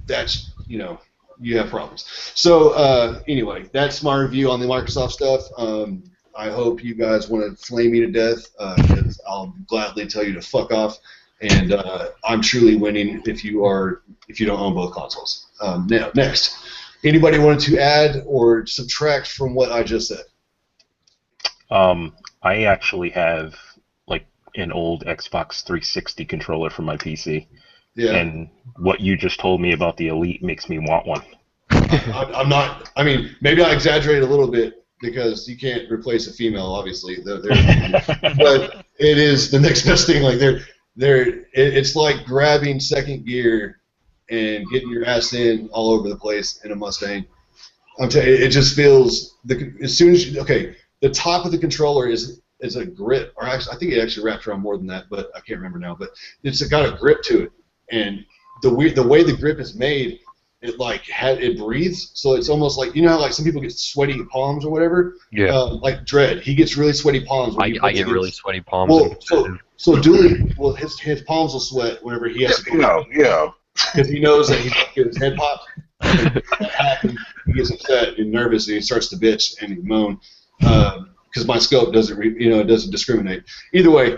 that's, you have problems. So anyway, that's my review on the Microsoft stuff. I hope you guys want to flame me to death, because I'll gladly tell you to fuck off. And I'm truly winning if you don't own both consoles. Now, next, anybody wanted to add or subtract from what I just said? I actually have an old Xbox 360 controller for my PC. Yeah. And what you just told me about the Elite makes me want one. I'm not. I mean, maybe I exaggerate a little bit because you can't replace a female, obviously. But it is the next best thing. Like it's like grabbing second gear and getting your ass in all over the place in a Mustang. I'm telling you, it just feels as soon as the top of the controller is a grip, or actually, I think it actually wraps around more than that, but I can't remember now. But it's got a grip to it, and the way the grip is made, it breathes, so it's almost like how like some people get sweaty palms or whatever. Yeah. Like Dredd, he gets really sweaty palms. I get really sweaty palms. Well, so Dooley, his palms will sweat whenever he has to. Yeah. Because he knows that he gets his head popped. He gets upset and nervous, and he starts to bitch and moan. Because my scope doesn't, it doesn't discriminate. Either way,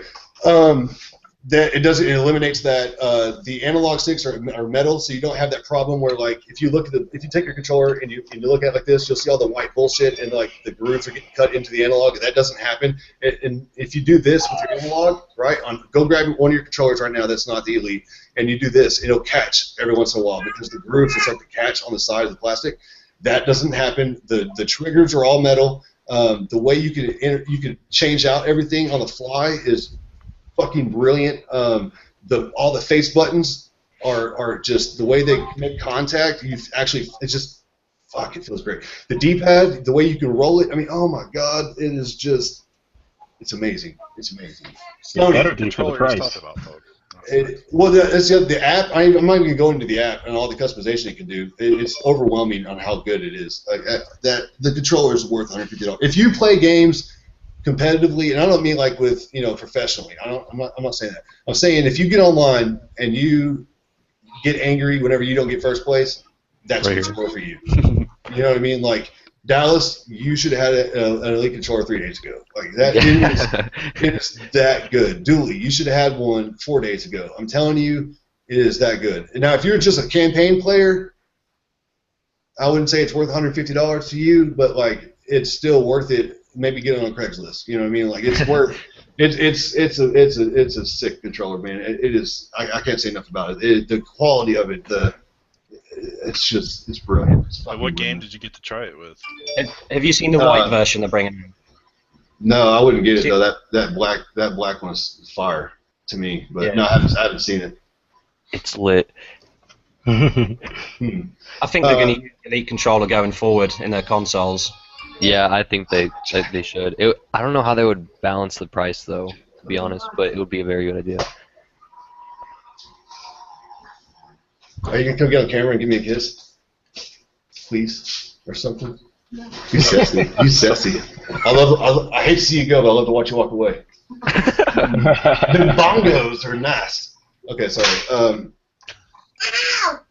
it eliminates that. The analog sticks are metal, so you don't have that problem where if you take your controller and you look at it like this, you'll see all the white bullshit and the grooves are getting cut into the analog. And that doesn't happen. And if you do this with your analog, right, go grab one of your controllers right now that's not the Elite, and you do this, it'll catch every once in a while because the grooves will start to catch on the side of the plastic. That doesn't happen. The triggers are all metal. The way you can change out everything on the fly is fucking brilliant. All the face buttons are just the way they make contact. It feels great. The D-pad, the way you can roll it. I mean, oh my god, it's amazing. It's amazing. It's better for the price. The app. I'm not even going to go into the app and all the customization it can do. It's overwhelming on how good it is. The controller is worth $150. If you play games competitively, and I don't mean with professionally. I'm not saying that. I'm saying if you get online and you get angry whenever you don't get first place, that's a controller for you. You know what I mean? Dallas, you should have had an Elite controller 3 days ago. It is that good. Dooley, you should have had one 4 days ago. I'm telling you, it is that good. Now, if you're just a campaign player, I wouldn't say it's worth $150 to you, but it's still worth it. Maybe get it on Craigslist. You know what I mean? It's worth. It's a sick controller, man. It is. I can't say enough about it. The quality of it. It's brilliant. What game did you get to try it with? Have you seen the white version they're bringing? No, I wouldn't get it though. That black one's fire. to me, but no, I haven't seen it. It's lit. I think they're going to use Elite Controller going forward in their consoles. Yeah, I think they should. I don't know how they would balance the price though, to be honest, but it would be a very good idea. Are you gonna come get on camera and give me a kiss, please, or something? You sassy. You sassy. I hate to see you go, but I love to watch you walk away. The bongos are nice. Okay, sorry.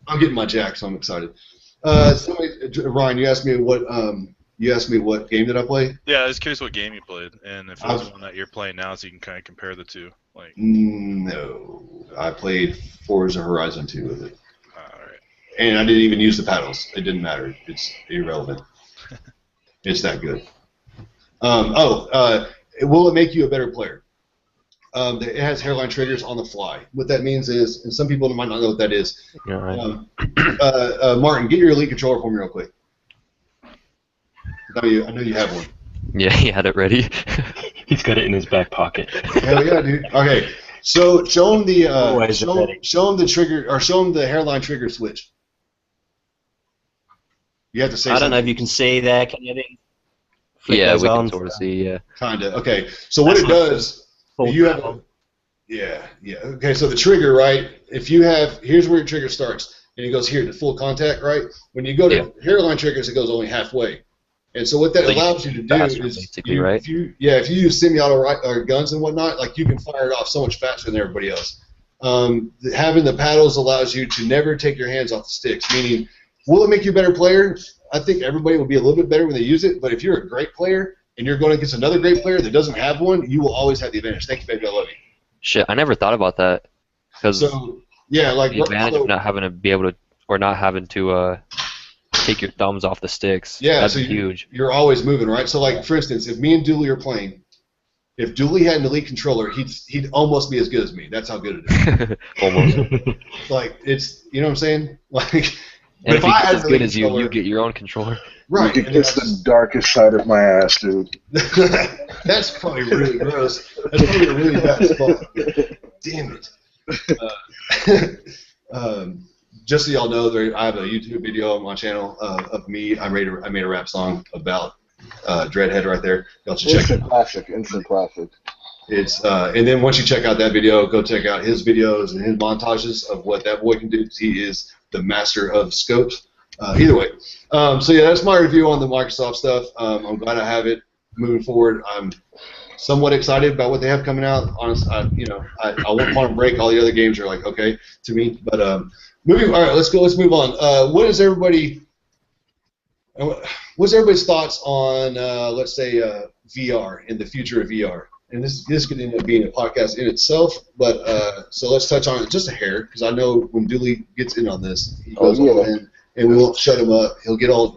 I'm getting my jack, so I'm excited. Ryan, you asked me what game did I play? Yeah, I was curious what game you played, and if it was one that you're playing now, so you can kind of compare the two. Like, no, I played Forza Horizon 2 with it. All right. And I didn't even use the paddles. It didn't matter. It's irrelevant. It's that good. Will it make you a better player? It has hairline triggers on the fly. What that means is, and some people might not know what that is. Yeah, right. Martin, get your Elite controller for me real quick. I know you have one. Yeah, he had it ready. He's got it in his back pocket. Hell yeah, dude. Okay, so show him the show him the trigger, or show him the hairline trigger switch. You have to say. I don't know if you can see there. Can you? Yeah, we can sort of see. Yeah. Kinda. Okay. So what it does, you have. Yeah. Okay. So the trigger, right? Here's where your trigger starts, and it goes here to full contact, right? When you go to hairline triggers, it goes only halfway. And so what that allows you to do is, if you use semi-auto or guns and whatnot, like you can fire it off so much faster than everybody else. Having the paddles allows you to never take your hands off the sticks. Meaning, will it make you a better player? I think everybody will be a little bit better when they use it. But if you're a great player and you're going against another great player that doesn't have one, you will always have the advantage. Thank you, baby. I love you. Shit, I never thought about that. Because the advantage of not having to be able to, or not having to take your thumbs off the sticks. Yeah, that's so huge. You're always moving, right? So, like, for instance, if me and Dooley are playing, if Dooley had an Elite controller, he'd almost be as good as me. That's how good it is. Almost. Like, it's, you know what I'm saying? Like, and if he gets as good as you get your own controller. Right. It's the darkest side of my ass, dude. That's probably really gross. That's probably a really bad spot. Damn it. Just so y'all know, I have a YouTube video on my channel of me. I made a rap song about Dreadhead right there. Y'all should check it out. Instant classic. It's and then once you check out that video, go check out his videos and his montages of what that boy can do. He is the master of scopes. Either way, so yeah, that's my review on the Microsoft stuff. I'm glad I have it moving forward. I'm somewhat excited about what they have coming out. Honestly, I won't want to break. All the other games are like okay to me, but all right, let's move on. What's everybody's thoughts on let's say VR and the future of VR? And this could end up being a podcast in itself, but so let's touch on it just a hair, because I know when Dooley gets in on this, he goes all in, and we won't shut him up. He'll get all,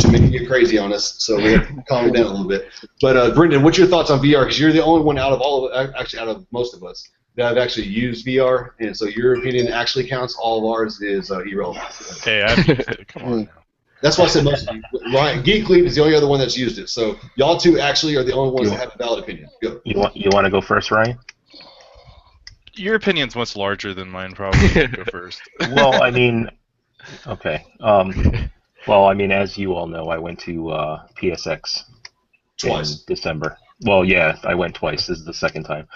making get crazy on us, so we have to calm him down a little bit. But Brendan, what's your thoughts on VR? Because you're the only one out of most of us that have actually used VR, and so your opinion actually counts. All of ours is irrelevant. Hey, I've used it. Come on now. That's why I said most of you. Ryan, Geek Lead is the only other one that's used it. So y'all two actually are the only ones that have a valid opinion. Go. You want to go first, Ryan? Your opinion's much larger than mine, probably. Go first. Well, I mean, okay. Well, I mean, as you all know, I went to PSX twice in December. Well, yeah, I went twice. This is the second time.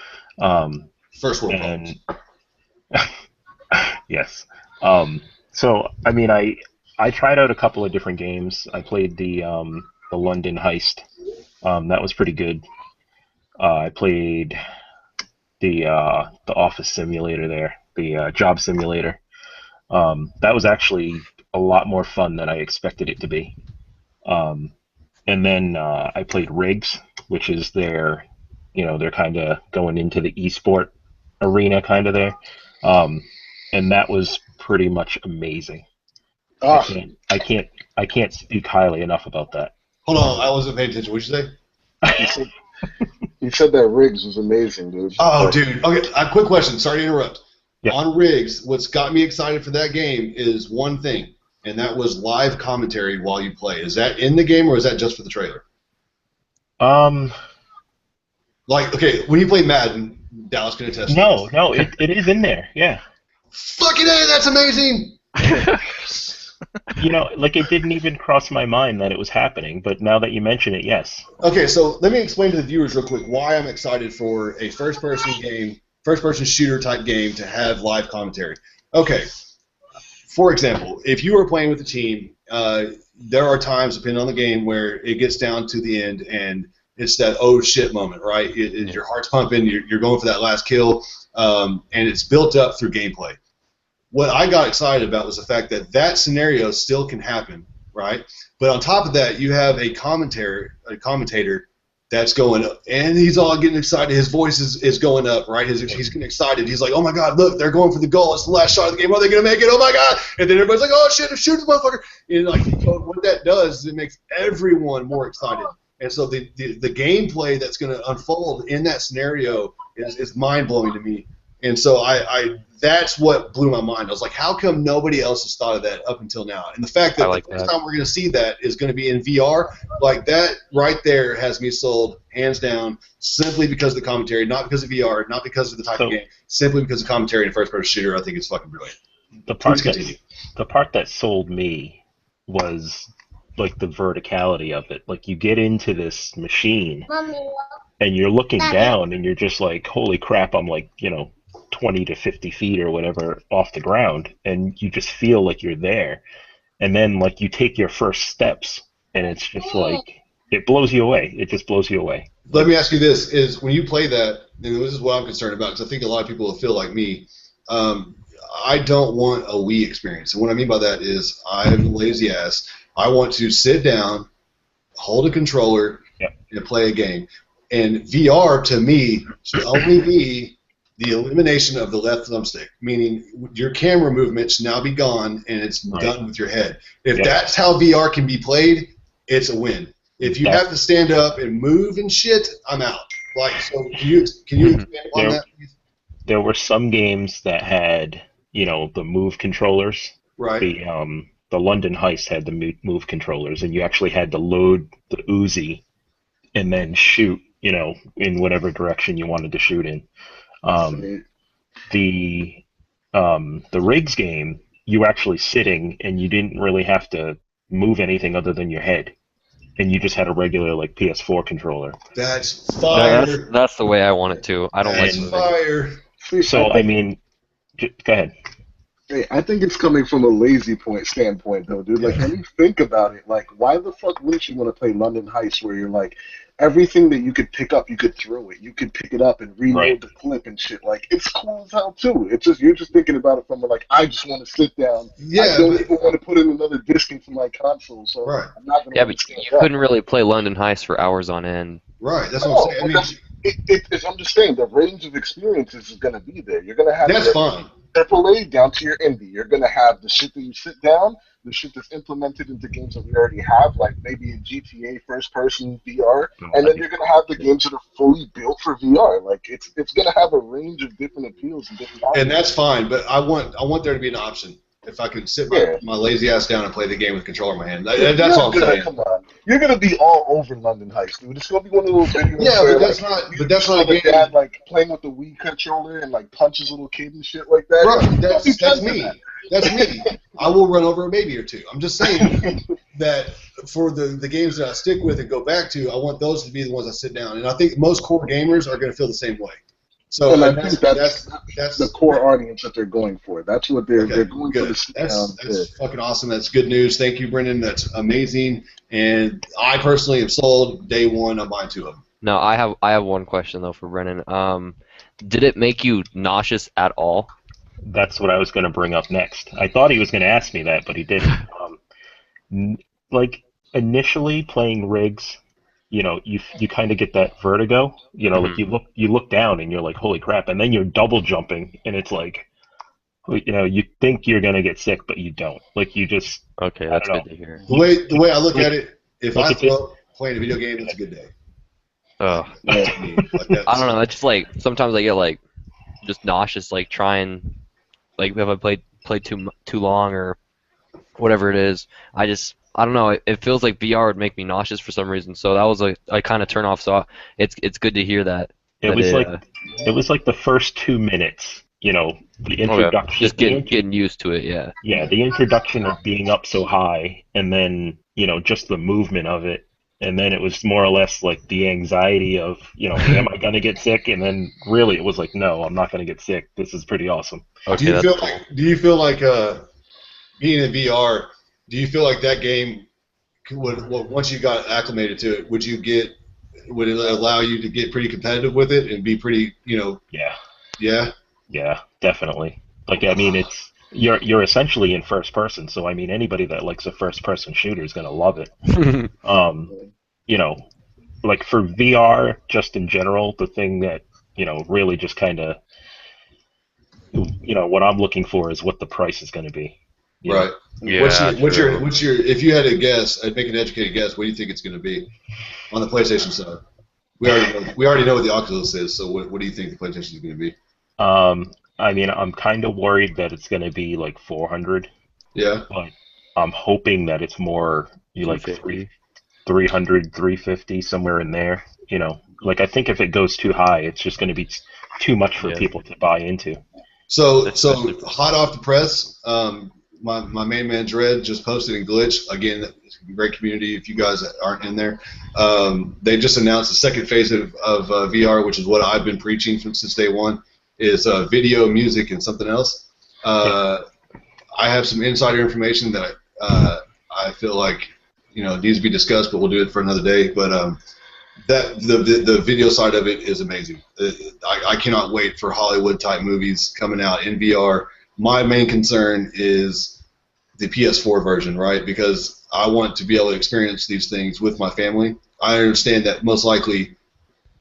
First world problems. Yes. So, I mean, I tried out a couple of different games. I played the London Heist. That was pretty good. I played the Office Simulator there, the Job Simulator. That was actually a lot more fun than I expected it to be. And then I played Rigs, which is they're kind of going into the esport arena kind of there. And that was pretty much amazing. I can't speak highly enough about that. Hold on, I wasn't paying attention. What'd you say? You said that Riggs was amazing, dude. Oh, dude. Okay, a quick question. Sorry to interrupt. Yeah. On Riggs, what's got me excited for that game is one thing, and that was live commentary while you play. Is that in the game, or is that just for the trailer? Like, okay, when you play Madden, Dallas can attest. No, it is in there. Yeah. Fucking A, that's amazing. Like it didn't even cross my mind that it was happening, but now that you mention it, yes. Okay, so let me explain to the viewers real quick why I'm excited for a first-person shooter type game to have live commentary. Okay, for example, if you are playing with a team, there are times, depending on the game, where it gets down to the end and it's that oh shit moment, right? Your heart's pumping, you're going for that last kill, and it's built up through gameplay. What I got excited about was the fact that that scenario still can happen, right? But on top of that, you have a commentator that's going up, and he's all getting excited. His voice is going up, right? He's getting excited. He's like, oh my God, look, they're going for the goal. It's the last shot of the game. Are they going to make it? Oh my God. And then everybody's like, oh shit, shoot the motherfucker. And like, what that does is it makes everyone more excited. And so the gameplay that's going to unfold in that scenario is mind-blowing to me. And so that's what blew my mind. I was like, how come nobody else has thought of that up until now? And the fact that the first time we're going to see that is going to be in VR, like that right there has me sold, hands down, simply because of the commentary, not because of VR, not because of the type of game, simply because of commentary in a first-person shooter. I think it's fucking brilliant. The part that sold me was like the verticality of it. Like you get into this machine and you're looking down and you're just like, holy crap, I'm like, 20 to 50 feet or whatever off the ground, and you just feel like you're there. And then like you take your first steps and it's just like it blows you away. It just blows you away. Let me ask you this, is when you play that, and this is what I'm concerned about, because I think a lot of people will feel like me, I don't want a Wii experience. And what I mean by that is I'm a lazy ass. I want to sit down, hold a controller, and play a game. And VR, to me, should only be the elimination of the left thumbstick, meaning your camera movement should now be gone and it's done with your head. If that's how VR can be played, it's a win. If you have to stand up and move and shit, I'm out. Like, so can you expand on that, please? There were some games that had, the Move controllers. Right. The London Heist had the Move controllers, and you actually had to load the Uzi and then shoot, in whatever direction you wanted to shoot in. The Riggs game, you were actually sitting and you didn't really have to move anything other than your head, and you just had a regular like PS4 controller. That's fire. No, that's the way I want it to. I don't like fire. So I mean, go ahead. Hey, I think it's coming from a lazy standpoint, though, dude. Like, when you think about it, like, why the fuck wouldn't you want to play London Heist, where you're like, everything that you could pick up, you could throw it. You could pick it up and reload the clip and shit. Like, it's cool as hell, too. It's just, you're just thinking about it from, like, I just want to sit down. I don't even want to put in another disc into my console, so I'm not going to but you couldn't really play London Heist for hours on end. Right, that's what I'm saying. I'm just saying, the range of experiences is going to be there. You're going to have that's fine. AAA down to your indie. You're going to have the shit that you sit down, the shit that's implemented into games that we already have, like maybe a GTA first-person VR, and then you're going to have the games that are fully built for VR. Like, it's going to have a range of different appeals and different options. And that's fine, but I want there to be an option. If I could sit my lazy ass down and play the game with controller in my hand. That's all I'm saying. Come on. You're going to be all over London Heist, dude. It's going to be one of those videos where, but that's not a game. Dad, like, playing with the Wii controller and, like, punches little kid and shit like that. Right, that's me. That's me. I will run over a baby or two. I'm just saying that for the games that I stick with and go back to, I want those to be the ones I sit down. And I think most core gamers are going to feel the same way. So I think that's the core audience that they're going for. That's what they're going for. That's fucking awesome. That's good news. Thank you, Brendan. That's amazing. And I personally have sold day one. I'm buying 2 of them. No, I have one question though for Brendan. Did it make you nauseous at all? That's what I was going to bring up next. I thought he was going to ask me that, but he didn't. Like initially playing Riggs, you kind of get that vertigo. Like you look down and you're like, holy crap, and then you're double jumping and it's like, you think you're gonna get sick, but you don't. Like you just. Okay, that's good to hear. The way I look at it, if I throw up playing a video game, it's a good day. Oh. I don't know. It's just like sometimes I get like just nauseous, like trying, like if I played too long or whatever it is. I don't know. It feels like VR would make me nauseous for some reason. So that was I kind of turn off. So it's good to hear that. It was like the first 2 minutes, the introduction. Just getting used to it, yeah. Yeah, the introduction of being up so high, and then just the movement of it, and then it was more or less like the anxiety of am I gonna get sick? And then really it was like, no, I'm not gonna get sick. This is pretty awesome. Okay, do you feel like being in VR? Do you feel like that game would once you got acclimated to it, would it allow you to get pretty competitive with it and be pretty, Yeah, definitely. Like, I mean, you're essentially in first person, so I mean, anybody that likes a first person shooter is gonna love it. Like for VR, just in general, the thing that really just kind of what I'm looking for is what the price is going to be. Right. Yeah. What's your if you had to guess, I'd make an educated guess. What do you think it's going to be on the PlayStation side? We already know what the Oculus is. So what do you think the PlayStation is going to be? I mean, I'm kind of worried that it's going to be like 400. Yeah. But I'm hoping that it's more like 300, 350, somewhere in there. Like I think if it goes too high, it's just going to be too much for people to buy into. So hot off the press, my main man Dredd just posted in Glitch again. Great community. If you guys aren't in there, they just announced the second phase of VR, which is what I've been preaching since day one. Is video, music, and something else. I have some insider information that I feel like needs to be discussed, but we'll do it for another day. But that the video side of it is amazing. I cannot wait for Hollywood type movies coming out in VR. My main concern is the PS4 version, right? Because I want to be able to experience these things with my family. I understand that most likely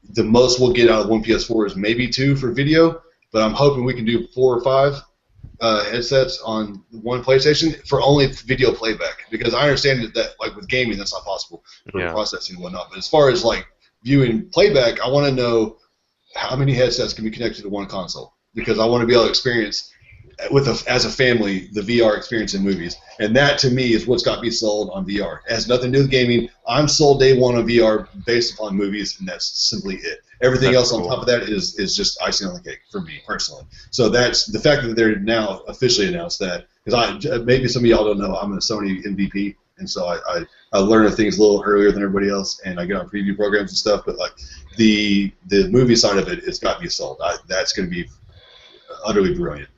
the most we'll get out of one PS4 is maybe 2 for video, but I'm hoping we can do 4 or 5 headsets on one PlayStation for only video playback, because I understand that like with gaming that's not possible for processing and whatnot. But as far as like viewing playback, I want to know how many headsets can be connected to one console, because I want to be able to experience as a family the VR experience in movies, and that to me is what's got me sold on VR. It has nothing to do with gaming. I'm sold day one on VR based upon movies, and that's simply it. Everything else on top of that is just icing on the cake for me personally. So that's the fact that they're now officially announced that, because maybe some of y'all don't know I'm a Sony MVP, and so I learn things a little earlier than everybody else, and I get on preview programs and stuff. But like the movie side of it's got me sold. That's going to be utterly brilliant.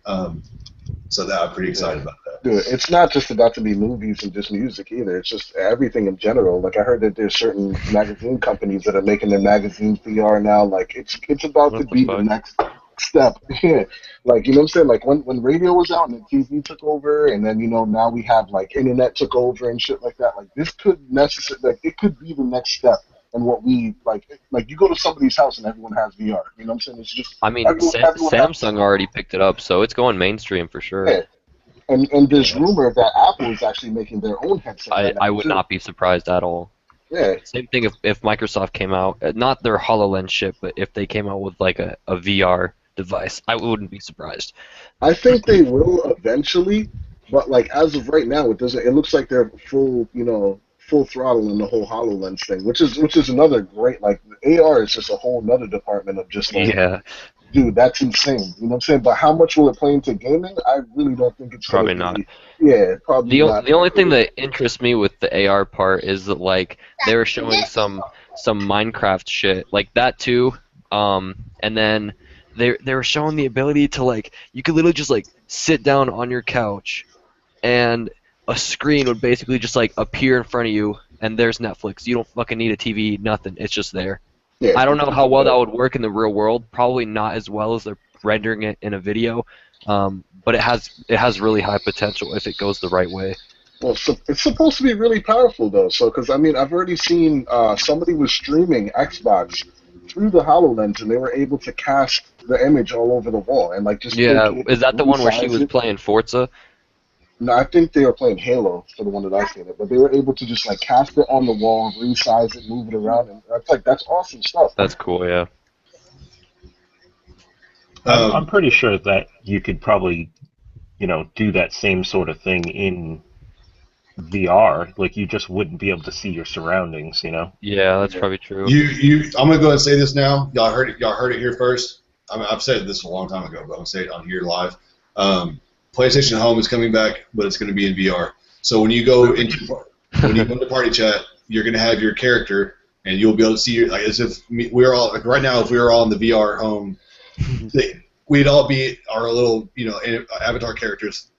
So that I'm pretty excited about that. Dude, it's not just about to be movies and just music either. It's just everything in general. Like I heard that there's certain magazine companies that are making their magazines VR now. Like it's about to be the next step. Yeah. Like, you know what I'm saying? Like when radio was out and the TV took over, and then now we have like internet took over and shit like that. Like this could it could be the next step. And what we like you go to somebody's house and everyone has VR. You know what I'm saying? It's just. I mean, Samsung already picked it up, so it's going mainstream for sure. Yeah. And there's rumor that Apple is actually making their own headset. I would not be surprised at all. Yeah. Same thing if Microsoft came out, not their HoloLens ship, but if they came out with like a VR device, I wouldn't be surprised. I think they will eventually, but like as of right now, it doesn't. It looks like they're full throttle in the whole HoloLens thing, which is another great, like AR is just a whole nother department of just like, dude, that's insane. You know what I'm saying? But how much will it play into gaming? I really don't think it's probably not. Yeah, probably not. The only thing that interests me with the AR part is that like they were showing some Minecraft shit like that too, and then they were showing the ability to like you could literally just like sit down on your couch and a screen would basically just like appear in front of you, and there's Netflix. You don't fucking need a TV, nothing. It's just there. Yeah, I don't know how well that would work in the real world. Probably not as well as they're rendering it in a video, but it has really high potential if it goes the right way. Well, so it's supposed to be really powerful though. So, because I mean, I've already seen somebody was streaming Xbox through the HoloLens, and they were able to cast the image all over the wall and like just is that the one where she was playing Forza? No, I think they were playing Halo for the one that I seen it, but they were able to just like cast it on the wall, resize it, move it around, and that's awesome stuff. That's cool, yeah. I'm pretty sure that you could probably, do that same sort of thing in VR, like you just wouldn't be able to see your surroundings, you know? Yeah, that's probably true. I'm gonna go ahead and say this now. Y'all heard it here first. I've said this a long time ago, but I'm gonna say it on here live. PlayStation Home is coming back, but it's gonna be in VR. So when you go into party chat, you're gonna have your character, and you'll be able to see your, like, as if we're all like right now. If we were all in the VR home thing, we'd all be our little avatar characters.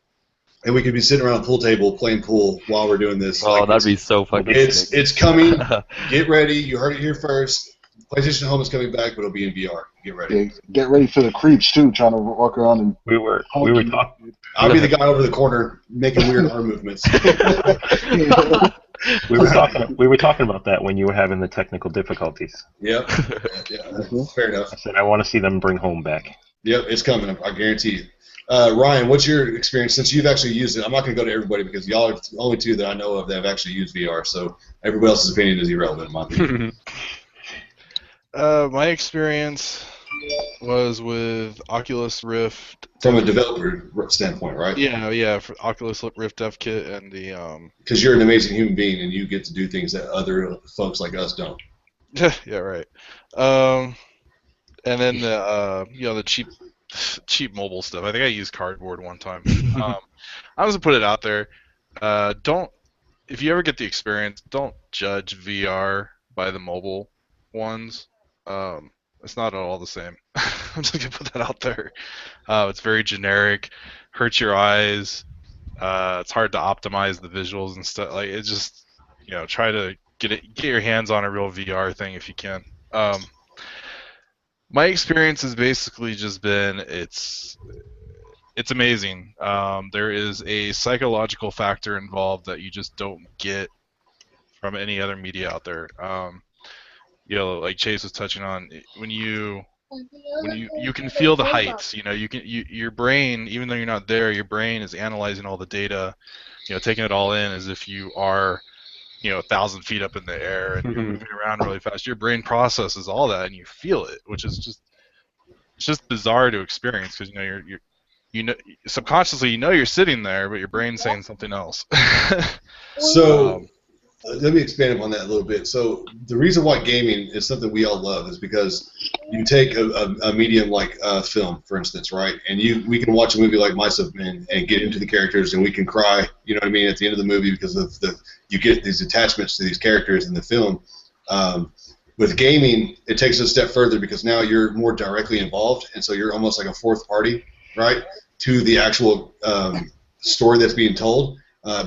And we could be sitting around a pool table playing pool while we're doing this. Oh, like, that'd be so fucking sick. It's coming. Get ready. You heard it here first. PlayStation Home is coming back, but it'll be in VR. Get ready. Yeah, get ready for the creeps too, trying to walk around and. We were talking. I'll be the guy over the corner making weird arm movements. We were talking about that when you were having the technical difficulties. Yep. Yeah, fair enough. I said I want to see them bring home back. Yep, it's coming. I guarantee you. Ryan, what's your experience since you've actually used it? I'm not going to go to everybody because y'all are the only two that I know of that have actually used VR. So everybody else's opinion is irrelevant in my opinion. My experience was with Oculus Rift. From a developer standpoint, right? Yeah, for Oculus Rift Dev Kit and the Because you're an amazing human being and you get to do things that other folks like us don't. yeah, right. And then the cheap mobile stuff. I think I used cardboard one time. I was gonna put it out there. If you ever get the experience, don't judge VR by the mobile ones. It's not at all the same. I'm just gonna put that out there. It's very generic, hurts your eyes. It's hard to optimize the visuals and stuff. Like it's just, try to get your hands on a real VR thing if you can. My experience has basically just been it's amazing. There is a psychological factor involved that you just don't get from any other media out there. Like Chase was touching on, when you can feel the heights. Your brain, even though you're not there, your brain is analyzing all the data, taking it all in as if you are 1,000 feet up in the air and you're moving around really fast. Your brain processes all that and you feel it, which is just bizarre to experience because you're subconsciously you're sitting there, but your brain's saying something else. So let me expand upon that a little bit. So the reason why gaming is something we all love is because you take a medium like film, for instance, right? And we can watch a movie like Mice of Men and get into the characters, and we can cry, you know what I mean, at the end of the movie because of you get these attachments to these characters in the film. With gaming, it takes it a step further because now you're more directly involved, and so you're almost like a fourth party, right, to the actual story that's being told.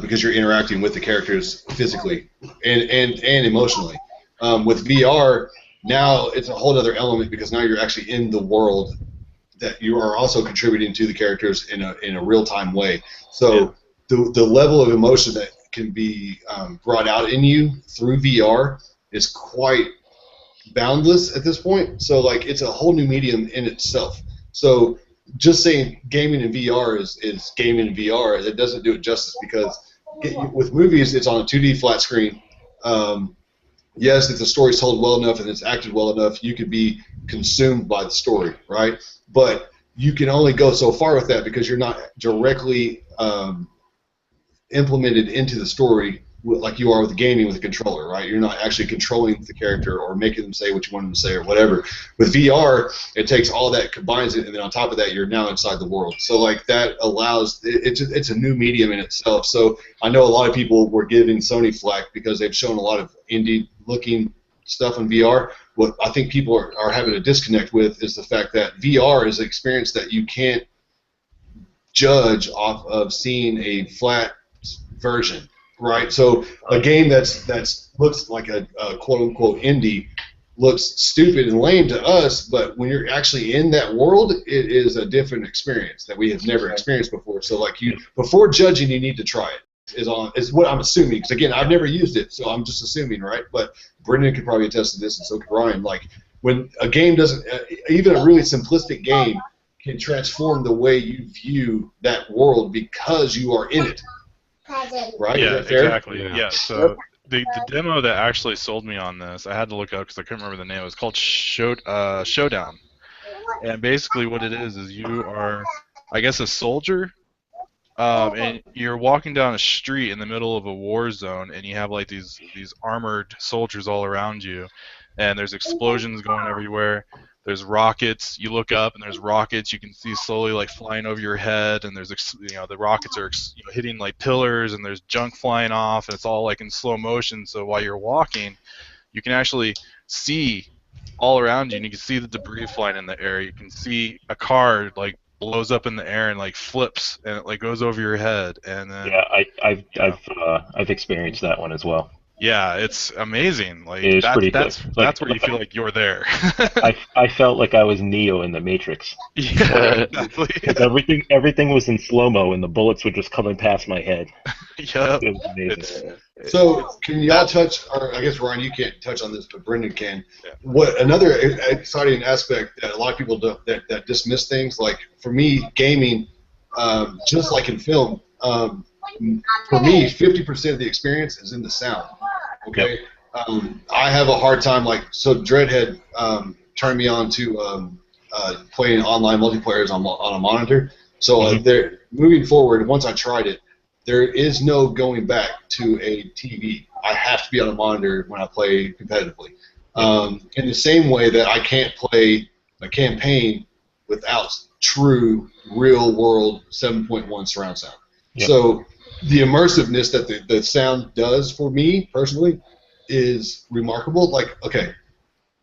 Because you're interacting with the characters physically and emotionally. With VR, now it's a whole other element because now you're actually in the world that you are also contributing to the characters in a real-time way. So the level of emotion that can be brought out in you through VR is quite boundless at this point. So like it's a whole new medium in itself. So just saying gaming in VR is gaming in VR, it doesn't do it justice because with movies, it's on a 2D flat screen. Yes, if the story's told well enough and it's acted well enough, you could be consumed by the story, right? But you can only go so far with that because you're not directly implemented into the story like you are with gaming with a controller, right? You're not actually controlling the character or making them say what you want them to say or whatever. With VR, it takes all that, combines it, and then on top of that, you're now inside the world. So like that allows it's a new medium in itself. So I know a lot of people were giving Sony flack because they've shown a lot of indie-looking stuff in VR. What I think people are having a disconnect with is the fact that VR is an experience that you can't judge off of seeing a flat version. Right, so a game that's looks like a quote unquote indie looks stupid and lame to us, but when you're actually in that world, it is a different experience that we have never experienced before. So like before judging, you need to try it. Is what I'm assuming because again, I've never used it, so I'm just assuming, right? But Brendan could probably attest to this, and so could Ryan. Like when a game doesn't, even a really simplistic game can transform the way you view that world because you are in it. Right? Yeah, exactly. Yeah. So the demo that actually sold me on this, I had to look up because I couldn't remember the name. It was called Showdown, and basically what it is you are, I guess, a soldier, and you're walking down a street in the middle of a war zone, and you have like these armored soldiers all around you, and there's explosions going everywhere. There's rockets. You look up, and there's rockets. You can see slowly like flying over your head, and there's the rockets are hitting like pillars, and there's junk flying off, and it's all like in slow motion. So while you're walking, you can actually see all around you, and you can see the debris flying in the air. You can see a car like blows up in the air and like flips, and it like goes over your head, and then Yeah, I've experienced that one as well. yeah, it's amazing. Like It is pretty that's good. that's where you feel like you're there. I felt like I was Neo in the Matrix. Yeah, exactly. Because everything was in slow mo, and the bullets were just coming past my head. Yep. It was amazing. So, can y'all touch, or I guess Ryan, you can't touch on this, but Brendan can. Yeah. What another exciting aspect that a lot of people that dismiss things, like for me, gaming, just like in film, for me, 50% of the experience is in the sound. Okay, I have a hard time, like, so Dreadhead turned me on to playing online multiplayers on a monitor. So there, moving forward, once I tried it, there is no going back to a TV. I have to be on a monitor when I play competitively. In the same way that I can't play a campaign without true, real-world 7.1 surround sound. Yep. So the immersiveness that the sound does for me, personally, is remarkable. Like, okay,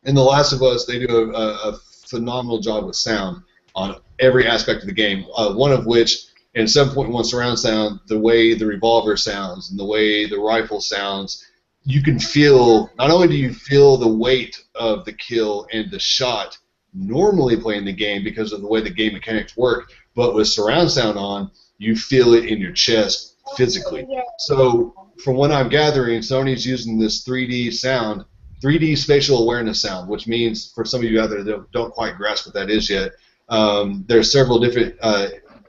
in The Last of Us, they do a phenomenal job with sound on every aspect of the game, one of which, in 7.1 surround sound, the way the revolver sounds and the way the rifle sounds, you can feel, not only do you feel the weight of the kill and the shot normally playing the game because of the way the game mechanics work, but with surround sound on, you feel it in your chest physically. So from what I'm gathering, Sony's using this 3D sound, 3D spatial awareness sound, which means, for some of you out there that don't quite grasp what that is yet, there's several different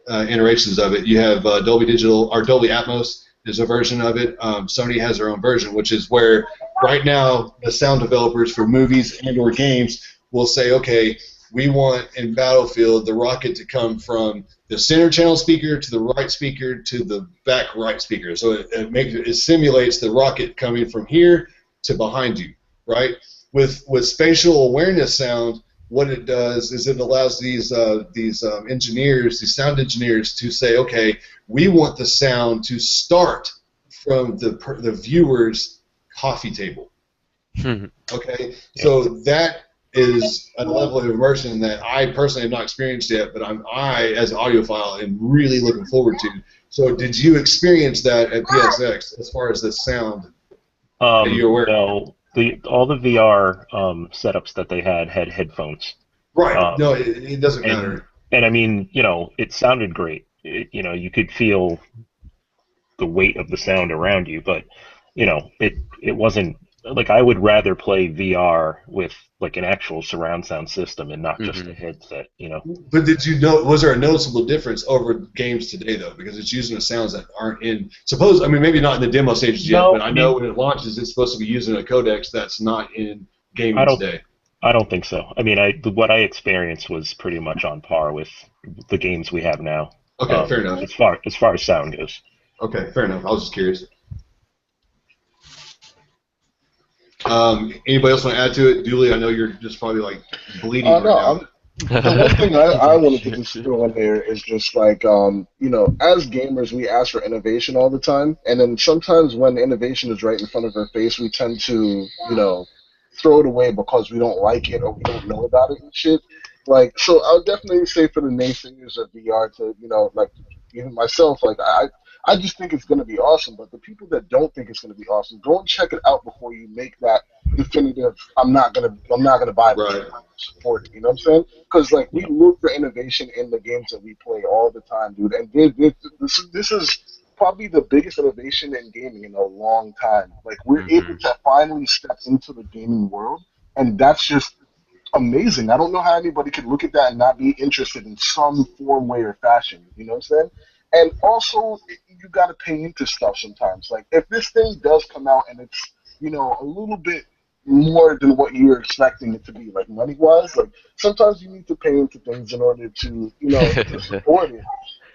iterations of it. You have Dolby Digital, or Dolby Atmos is a version of it. Sony has their own version, which is where right now the sound developers for movies and or games will say, okay, we want in Battlefield the rocket to come from the center channel speaker to the right speaker to the back right speaker. So it simulates the rocket coming from here to behind you, right? With spatial awareness sound, what it does is it allows these engineers, these sound engineers, to say, okay, we want the sound to start from the viewer's coffee table. Okay, so that is a level of immersion that I personally have not experienced yet, but I as an audiophile, am really looking forward to. So, did you experience that at PSX as far as the sound? Are you aware? No. All the VR setups that they had headphones. Right. No, it doesn't matter. And I mean, it sounded great. You could feel the weight of the sound around you, but it wasn't like, I would rather play VR with like an actual surround sound system and not just a headset. But did you know? Was there a noticeable difference over games today, though? Because it's using the sounds that aren't in. I mean, maybe not in the demo stages yet, but I know when it launches, it's supposed to be using a codec that's not in gaming today. I don't think so. I mean, what I experienced was pretty much on par with the games we have now. Okay, fair enough. As far as sound goes. Okay, fair enough. I was just curious. Anybody else want to add to it? Dooley, I know you're just probably like bleeding right now. The one thing I wanted to just throw in there is just like, as gamers, we ask for innovation all the time, and then sometimes when innovation is right in front of our face, we tend to, throw it away because we don't like it or we don't know about it and shit. Like, so I'll definitely say for the naysayers of VR to, like, even myself, like, I just think it's going to be awesome, but the people that don't think it's going to be awesome, go and check it out before you make that definitive, I'm not gonna buy this, I'm gonna support it, you know what I'm saying? Because, like, we look for innovation in the games that we play all the time, dude, and this is probably the biggest innovation in gaming in a long time. Like, we're able to finally step into the gaming world, and that's just amazing. I don't know how anybody could look at that and not be interested in some form, way, or fashion, you know what I'm saying? And also, you got to pay into stuff sometimes. Like, if this thing does come out and it's, a little bit more than what you're expecting it to be, like, money-wise, like, sometimes you need to pay into things in order to, to support it.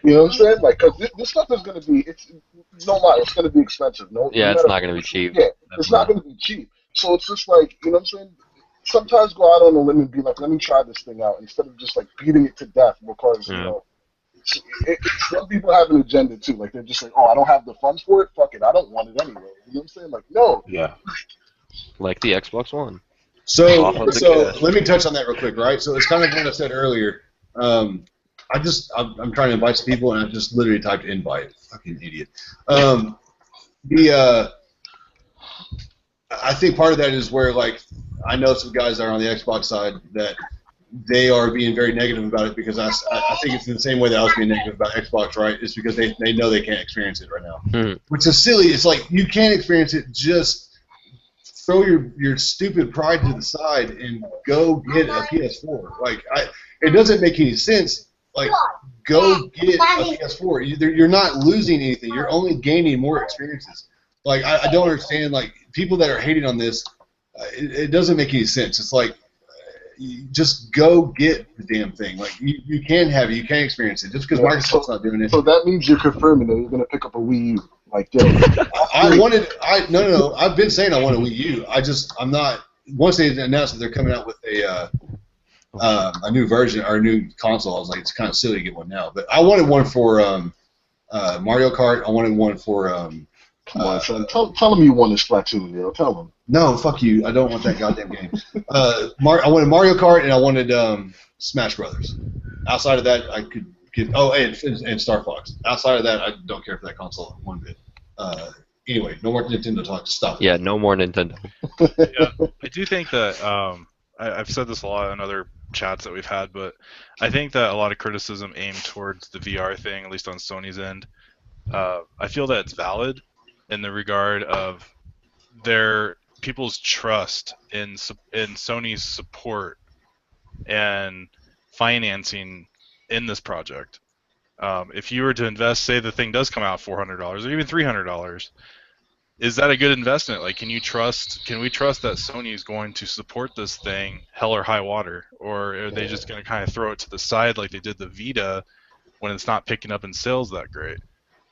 You know what I'm saying? Like, cause this stuff is gonna be, it's no lie, it's gonna be expensive. No Yeah, it's matter not how gonna be much, cheap. yeah, it's not gonna be cheap. So it's just like, you know what I'm saying? Sometimes go out on a limb and be like, let me try this thing out instead of just like beating it to death because you Yeah. know. Some people have an agenda too. Like they're just like, oh, I don't have the funds for it. Fuck it, I don't want it anyway. You know what I'm saying? Like, no. Yeah. Like the Xbox One. So, Off of the so cash. let me touch on that real quick, right? So it's kind of what I said earlier. I'm trying to invite some people, and I just literally typed invite. Fucking idiot. I think part of that is where, like, I know some guys that are on the Xbox side that they are being very negative about it because I think it's in the same way that I was being negative about Xbox, right? It's because they know they can't experience it right now. Mhm. Which is silly. It's like, you can't experience it, just throw your stupid pride to the side and go get a PS4. Like, it doesn't make any sense. Like, go get a PS4. You're not losing anything. You're only gaining more experiences. Like, I don't understand. Like, people that are hating on this, it doesn't make any sense. It's like, you just go get the damn thing. Like, you can have it. You can experience it. Just because Microsoft's not doing it. So that means you're confirming that you're gonna pick up a Wii U. Like, yo, no. I've been saying I want a Wii U. I'm not. Once they announced that they're coming out with a new version or a new console, I was like, it's kind of silly to get one now. But I wanted one for Mario Kart. I wanted one for. Come on, son. Tell them you want a Splatoon, yo. Tell them. No, fuck you. I don't want that goddamn game. I wanted Mario Kart and I wanted Smash Brothers. Outside of that, I could get. Oh, and Star Fox. Outside of that, I don't care for that console one bit. Anyway, no more Nintendo talk. Stop. Yeah, no more Nintendo. Yeah, I do think that I've said this a lot in other chats that we've had, but I think that a lot of criticism aimed towards the VR thing, at least on Sony's end. I feel that it's valid in the regard of their people's trust in Sony's support and financing in this project. If you were to invest, say the thing does come out $400 or even $300, is that a good investment? Like, can we trust that Sony is going to support this thing hell or high water, or are they just going to kind of throw it to the side like they did the Vita when it's not picking up in sales that great?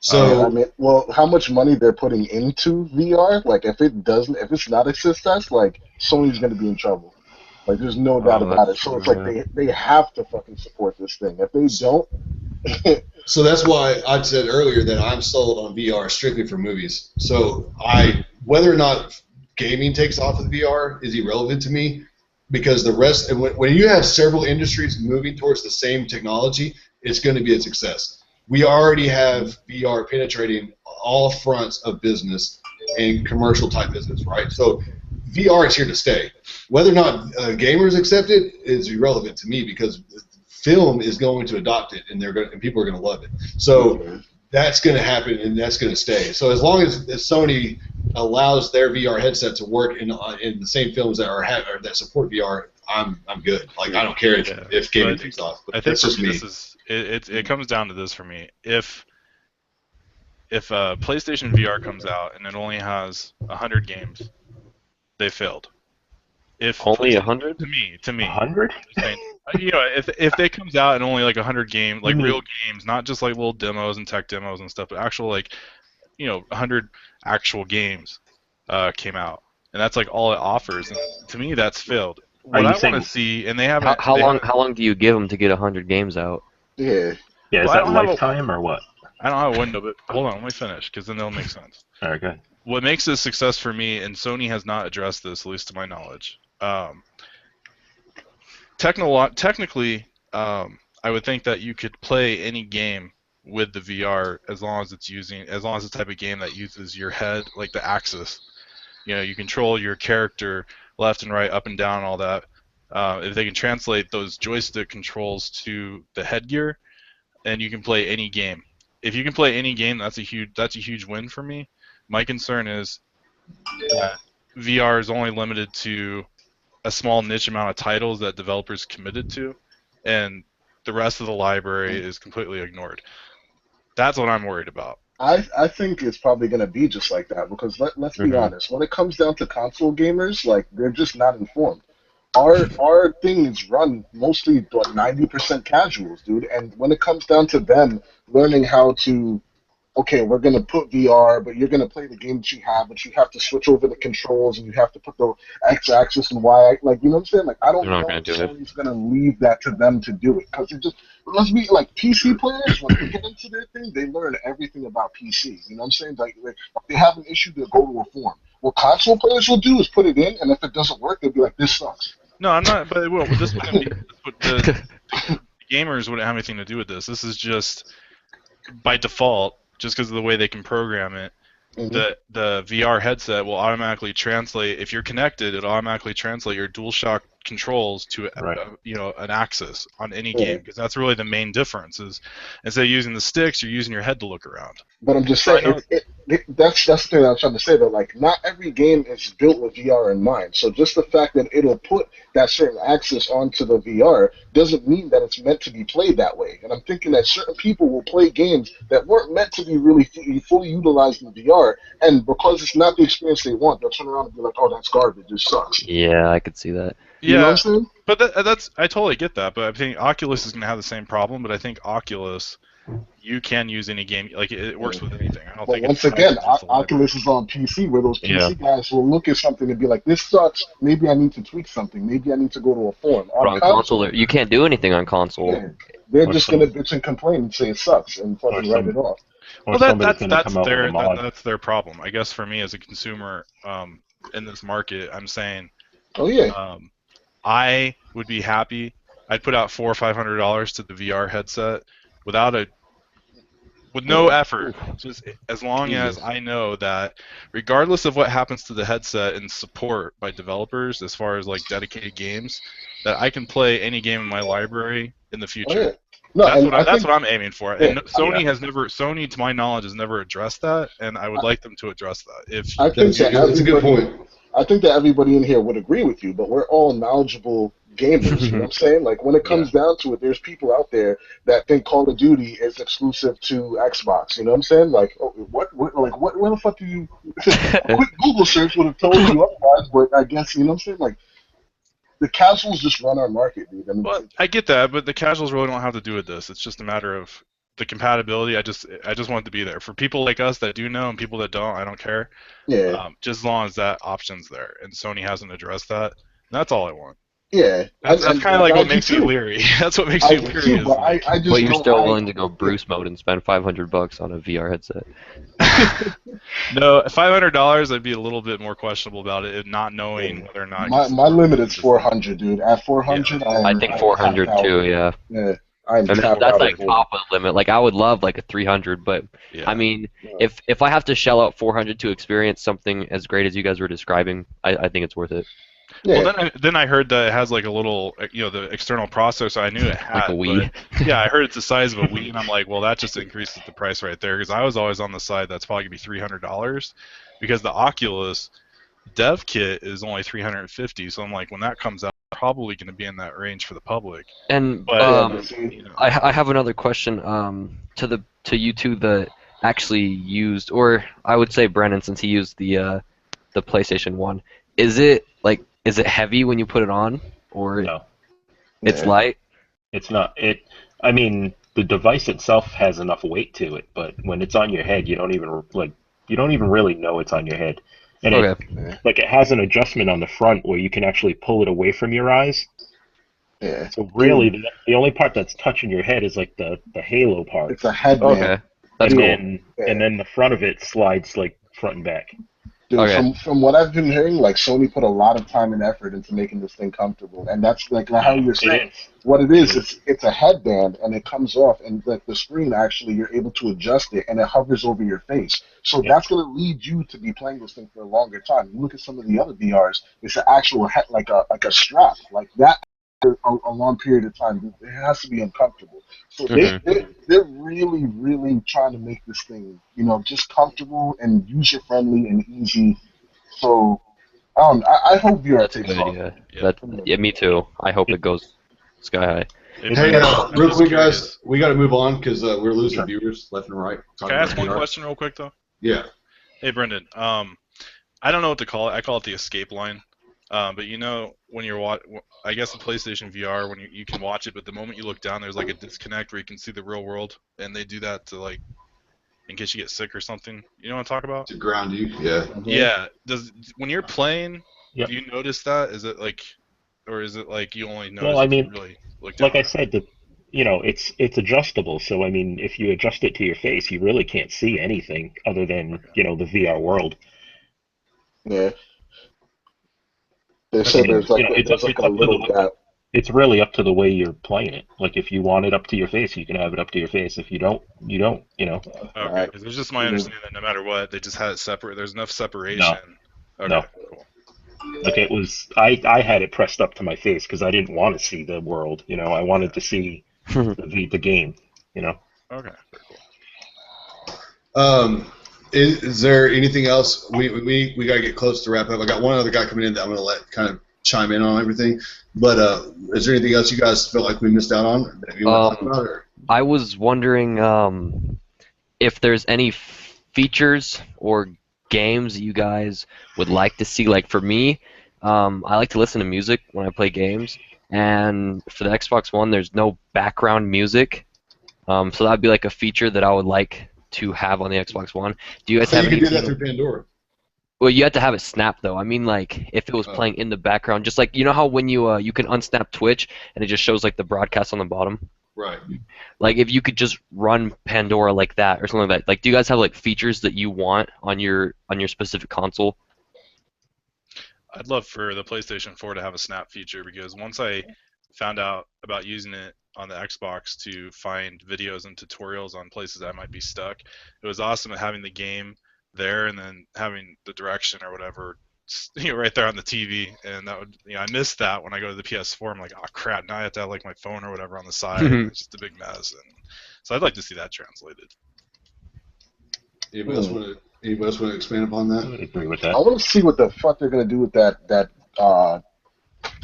So, I mean, well, how much money they're putting into VR? Like, if it's not a success, like Sony's gonna be in trouble. Like, there's no doubt about it. So it's like they have to fucking support this thing. If they don't, so that's why I said earlier that I'm sold on VR strictly for movies. So whether or not gaming takes off with VR is irrelevant to me, because the rest, and when you have several industries moving towards the same technology, it's going to be a success. We already have VR penetrating all fronts of business and commercial type business, right? So VR is here to stay. Whether or not gamers accept it is irrelevant to me, because film is going to adopt it, and people are going to love it. So that's going to happen, and that's going to stay. So as long as Sony allows their VR headset to work in the same films that support VR, I'm good. Like, I don't care if gaming takes off. But I think that's just me. It comes down to this for me. If PlayStation VR comes out and it only has 100 games, they failed. If only 100? To me, 100? You know, if they comes out and only like 100 games, like real games, not just like little demos and tech demos and stuff, but actual, like, 100 actual games came out, and that's like all it offers. And to me, that's failed. What I want to see, and they haven't. How long do you give them to get 100 games out? Yeah. Yeah, is that lifetime or what? I don't have a window, but hold on, let me finish, because then it'll make sense. All right, good. What makes this a success for me, and Sony has not addressed this, at least to my knowledge. Technically, I would think that you could play any game with the VR as long as it's the type of game that uses your head, like the axis. You control your character left and right, up and down, all that. If they can translate those joystick controls to the headgear, and you can play any game. If you can play any game, that's a huge win for me. My concern is that VR is only limited to a small niche amount of titles that developers committed to, and the rest of the library is completely ignored. That's what I'm worried about. I think it's probably going to be just like that, because let's be honest. When it comes down to console gamers, like, they're just not informed. our thing is run mostly 90% casuals, dude. And when it comes down to them learning how to, okay, we're gonna put VR, but you're gonna play the game that you have, but you have to switch over the controls and you have to put the X-axis and Y, like, you know what I'm saying? Like, I They're don't not know gonna if do it. Sony's gonna leave that to them to do it, because it just, let's be like, PC players, when they get into their thing, they learn everything about PC. You know what I'm saying? Like, if they have an issue, they'll go to a forum. What console players will do is put it in, and if it doesn't work, they'll be like, this sucks. No, I'm not. But this wouldn't be. The gamers wouldn't have anything to do with this. This is just by default, just because of the way they can program it. Mhm. The VR headset will automatically translate. If you're connected, it'll automatically translate your DualShock controls to Right. an axis on any Yeah. game, because that's really the main difference. Is instead of using the sticks, you're using your head to look around. But I'm just So I saying, know. that's the thing I'm trying to say. Though, like, not every game is built with VR in mind. So just the fact that it'll put that certain access onto the VR doesn't mean that it's meant to be played that way. And I'm thinking that certain people will play games that weren't meant to be really fully utilized in VR, and because it's not the experience they want, they'll turn around and be like, "Oh, that's garbage. This sucks." Yeah, I could see that. You know what I'm Yeah, saying? but that's I totally get that. But I think Oculus is going to have the same problem. But I think Oculus, you can use any game, like it works with anything. I don't But think it's once tied to again, just the library. Oculus is on PC, where those Yeah. PC guys will look at something and be like, "This sucks. Maybe I need to tweak something. Maybe I need to go to a forum." But On on console, console, you can't do anything on console. yeah, they're Or just some, gonna bitch and complain and say it sucks and or fucking write it some, off. or Well, somebody's gonna come out with a mod. that's their problem. I guess for me as a consumer, in this market, I'm saying, Oh yeah, um, I would be happy. I'd put out $400 or $500 to the VR headset without with no yeah, effort. Just as long as Jesus. I know that, regardless of what happens to the headset and support by developers, as far as like dedicated games, that I can play any game in my library in the oh yeah. future. No, and I That's think what I'm aiming for. yeah, And Sony, to my knowledge, has never addressed that, and I would I, like them to address that. If I think that That's a good everybody, point. I think that everybody in here would agree with you, but we're all knowledgeable gamers. You know what I'm saying? Like when it Yeah. comes down to it, there's people out there that think Call of Duty is exclusive to Xbox. You know what I'm saying? Like, oh, what, where the fuck do you? A quick Google search would have told you otherwise, but I guess you know what I'm saying. Like the casuals just run our market, dude. I mean, Well, I get that, but the casuals really don't have to do with this. It's just a matter of the compatibility. I just want it to be there for people like us that do know and people that don't. I don't care. yeah, Just as long as that option's there, and Sony hasn't addressed that. That's all I want. yeah. That's And kind of like I what do makes me too. leery. That's what makes I me do leery too, is but like, I just But you're don't. still willing to go Bruce mode and spend $500 on a VR headset. no, $500. I'd be a little bit more questionable about it, not knowing whether or not I can My support limit the is 400, dude. At Yeah. 400, I think I'm tapped 400 out. too. Yeah. Yeah, I'm And tapped that's out at like 400. top of the limit. Like I would love like a 300, but Yeah. I mean, Yeah. if I have to shell out 400 to experience something as great as you guys were describing, I think it's worth it. Yeah. Well, then I heard that it has like a little, the external processor. I knew it had, Like a Wii. but yeah, I heard it's the size of a Wii, and I'm like, well, that just increases the price right there, because I was always on the side that's probably gonna be $300, because the Oculus dev kit is only 350. So I'm like, when that comes out, probably gonna be in that range for the public. And But but see, you know, I have another question to you two that actually used, or I would say Brennan, since he used the PlayStation 1. Is it heavy when you put it on, or No, it's yeah. light? it's not. I mean, the device itself has enough weight to it, but when it's on your head, you don't even really know it's on your head. And Okay. it has an adjustment on the front where you can actually pull it away from your eyes. Yeah. So really, the only part that's touching your head is like the halo part, It's a headband. Okay. That's and cool. then and then the front of it slides like front and back. Dude, Okay. from what I've been hearing, like Sony put a lot of time and effort into making this thing comfortable, and that's like how you're It saying. is. What it It is, is. it's a headband, and it comes off, and like the screen actually, you're able to adjust it, and it hovers over your face. So Yeah. that's going to lead you to be playing this thing for a longer time. You look at some of the other VRs; it's an actual like a strap, like that. A long period of time, it has to be uncomfortable. So Mhm. they're really really trying to make this thing, just comfortable and user friendly and easy. So I hope VR That's a takes good off. idea. Yeah. Yeah, me too. I hope It- it goes sky high. Hey, Hey, Brendan, I'm real just quick, curious. guys, we got to move on because we're losing Sure. viewers left and right. Can I ask one question real quick though? Yeah. Hey, Brendan. I don't know what to call it. I call it the escape line. But when I guess the PlayStation VR, when you can watch it, but the moment you look down, there's like a disconnect where you can see the real world, and they do that to like in case you get sick or something. You know what I'm talking about? To ground you, yeah. Yeah. When you're playing, Yep. do you notice that? Is it like, or is it like you only notice Well, I if you mean, really look down? like I said, it's adjustable. So I mean, if you adjust it to your face, you really can't see anything other than the VR world. Yeah. They I said mean, there's like a little gap. it's really up to the way you're playing it. Like if you want it up to your face, you can have it up to your face. If you don't, you don't. Okay, because it's just my understanding that no matter what, they just had it separate. There's enough separation. Okay, No. cool. Like it was, I had it pressed up to my face because I didn't want to see the world. I wanted to see the game. Okay. Is there anything else? We got to get close to wrap up. I got one other guy coming in that I'm going to let kind of chime in on everything. But is there anything else you guys feel like we missed out on that you want to talk about? Or? I was wondering if there's any features or games you guys would like to see. Like for me, I like to listen to music when I play games, and for the Xbox One, there's no background music. So that'd be like a feature that I would like to have on the Xbox One. Do you guys have you any? can do that through Pandora. Well, you have to have it snapped though. I mean, like if it was playing in the background, just like how when you can unsnap Twitch and it just shows like the broadcast on the bottom. Right. Like if you could just run Pandora like that or something like that. Like, do you guys have like features that you want on your specific console? I'd love for the PlayStation 4 to have a snap feature because once I found out about using it on the Xbox to find videos and tutorials on places that I might be stuck, it was awesome having the game there and then having the direction or whatever right there on the TV. And that would I missed that when I go to the PS4. I'm like, oh crap, now I have to have like my phone or whatever on the side. And it's just a big mess. And so I'd like to see that translated. Anybody else want to expand upon that? I would agree with that. I want to see what the fuck they're gonna do with that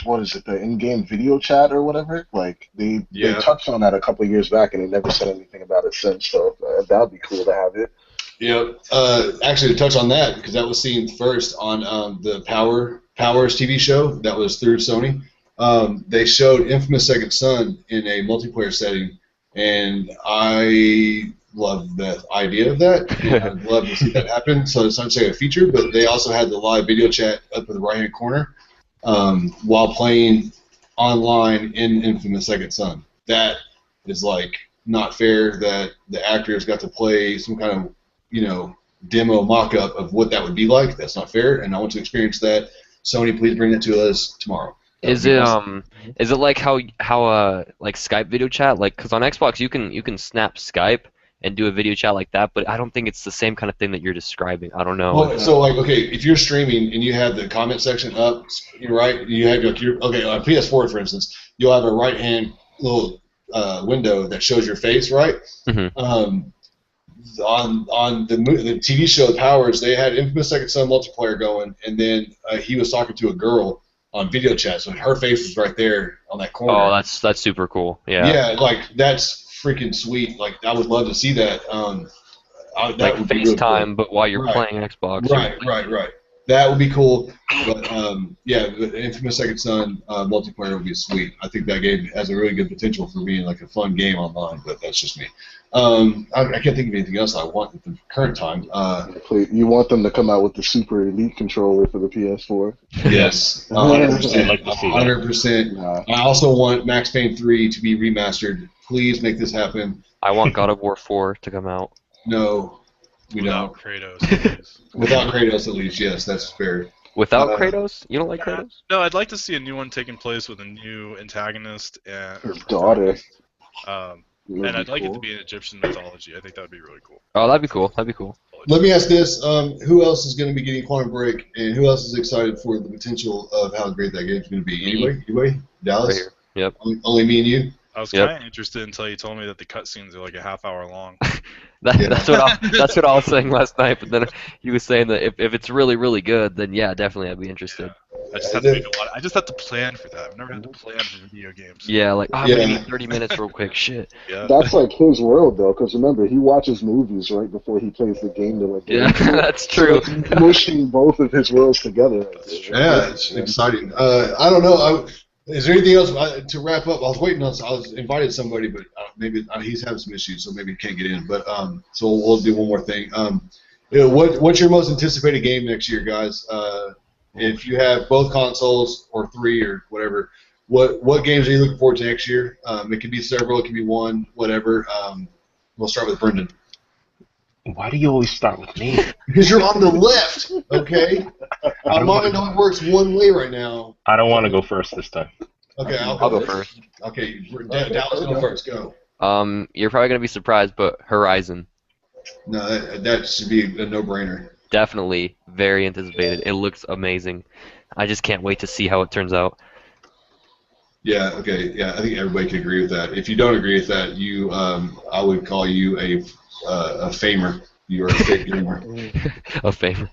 what is it, the in-game video chat or whatever? Like they touched on that a couple of years back and they never said anything about it since. So that would be cool to have it. Yep. Actually, to touch on that, because that was seen first on the Powers TV show that was through Sony. They showed Infamous Second Son in a multiplayer setting, and I love the idea of that. I'd love to see that happen. So it's not saying a feature, but they also had the live video chat up in the right-hand corner while playing online in Infamous Second Son. That is like not fair that the actors got to play some kind of demo mock-up of what that would be like. That's not fair, and I want to experience that. Sony, please bring it to us tomorrow. Is it like how like Skype video chat? Like, because on Xbox you can snap Skype and do a video chat like that, but I don't think it's the same kind of thing that you're describing. I don't know. Well, so like, okay, if you're streaming and you have the comment section up, right? You have on PS4, for instance, you'll have a right-hand little window that shows your face, right? Mm-hmm. On the TV show Powers, they had Infamous Second Son multiplayer going, and then he was talking to a girl on video chat, so her face was right there on that corner. Oh, that's super cool. Yeah. Yeah, like that's freaking sweet. Like I would love to see that. That like would FaceTime, really cool. but while you're playing Xbox. Right. That would be cool. But yeah, the Infamous Second Son multiplayer would be sweet. I think that game has a really good potential for being like a fun game online. But that's just me. I can't think of anything else I want at the current time. You want them to come out with the Super Elite controller for the PS4? Yes, 100%. 100%. I also want Max Payne 3 to be remastered. Please make this happen. I want God of War 4 to come out. No, we Without don't. Kratos. Without Kratos, at least, yes, that's fair. Without Kratos? You don't like Kratos? No, I'd like to see a new one taking place with a new antagonist and Her daughter. And I'd like it to be in Egyptian mythology. I think that would be really cool. Oh, that'd be cool. That'd be cool. Let me ask this: who else is going to be getting Quantum Break, and who else is excited for the potential of how great that game's going to be? Anybody? Dallas? Right here. Yep. Only me and you. I was kind of interested until you told me that the cutscenes are like a half hour long. That's what I was saying last night. But then he was saying that if it's really, really good, then yeah, definitely I'd be interested. I just have to make a lot. I just have to plan for that. I've never had to plan for video games. Yeah, like I'm gonna need 30 minutes real quick. Shit. Yeah. That's like his world though, because remember he watches movies right before he plays the game to like. Yeah, that's true. So it's mushing both of his worlds together. That's true. Yeah, it's exciting. I don't know. Is there anything else to wrap up? I was waiting on. I was invited somebody, but maybe he's having some issues, so maybe he can't get in. But so we'll do one more thing. What's your most anticipated game next year, guys? If you have both consoles or 3 or whatever, what games are you looking forward to next year? It can be several, it can be one, whatever. We'll start with Brendan. Why do you always start with me? Because you're on the left, okay? My mind only works one way right now. I don't want to go first this time. Okay, I'll go first. Okay, Dallas, go first. Go. You're probably gonna be surprised, but Horizon. No, that should be a no-brainer. Definitely very anticipated. It looks amazing. I just can't wait to see how it turns out. Yeah. Okay. Yeah, I think everybody can agree with that. If you don't agree with that, I would call you a famer. You are a fake gamer. A favor.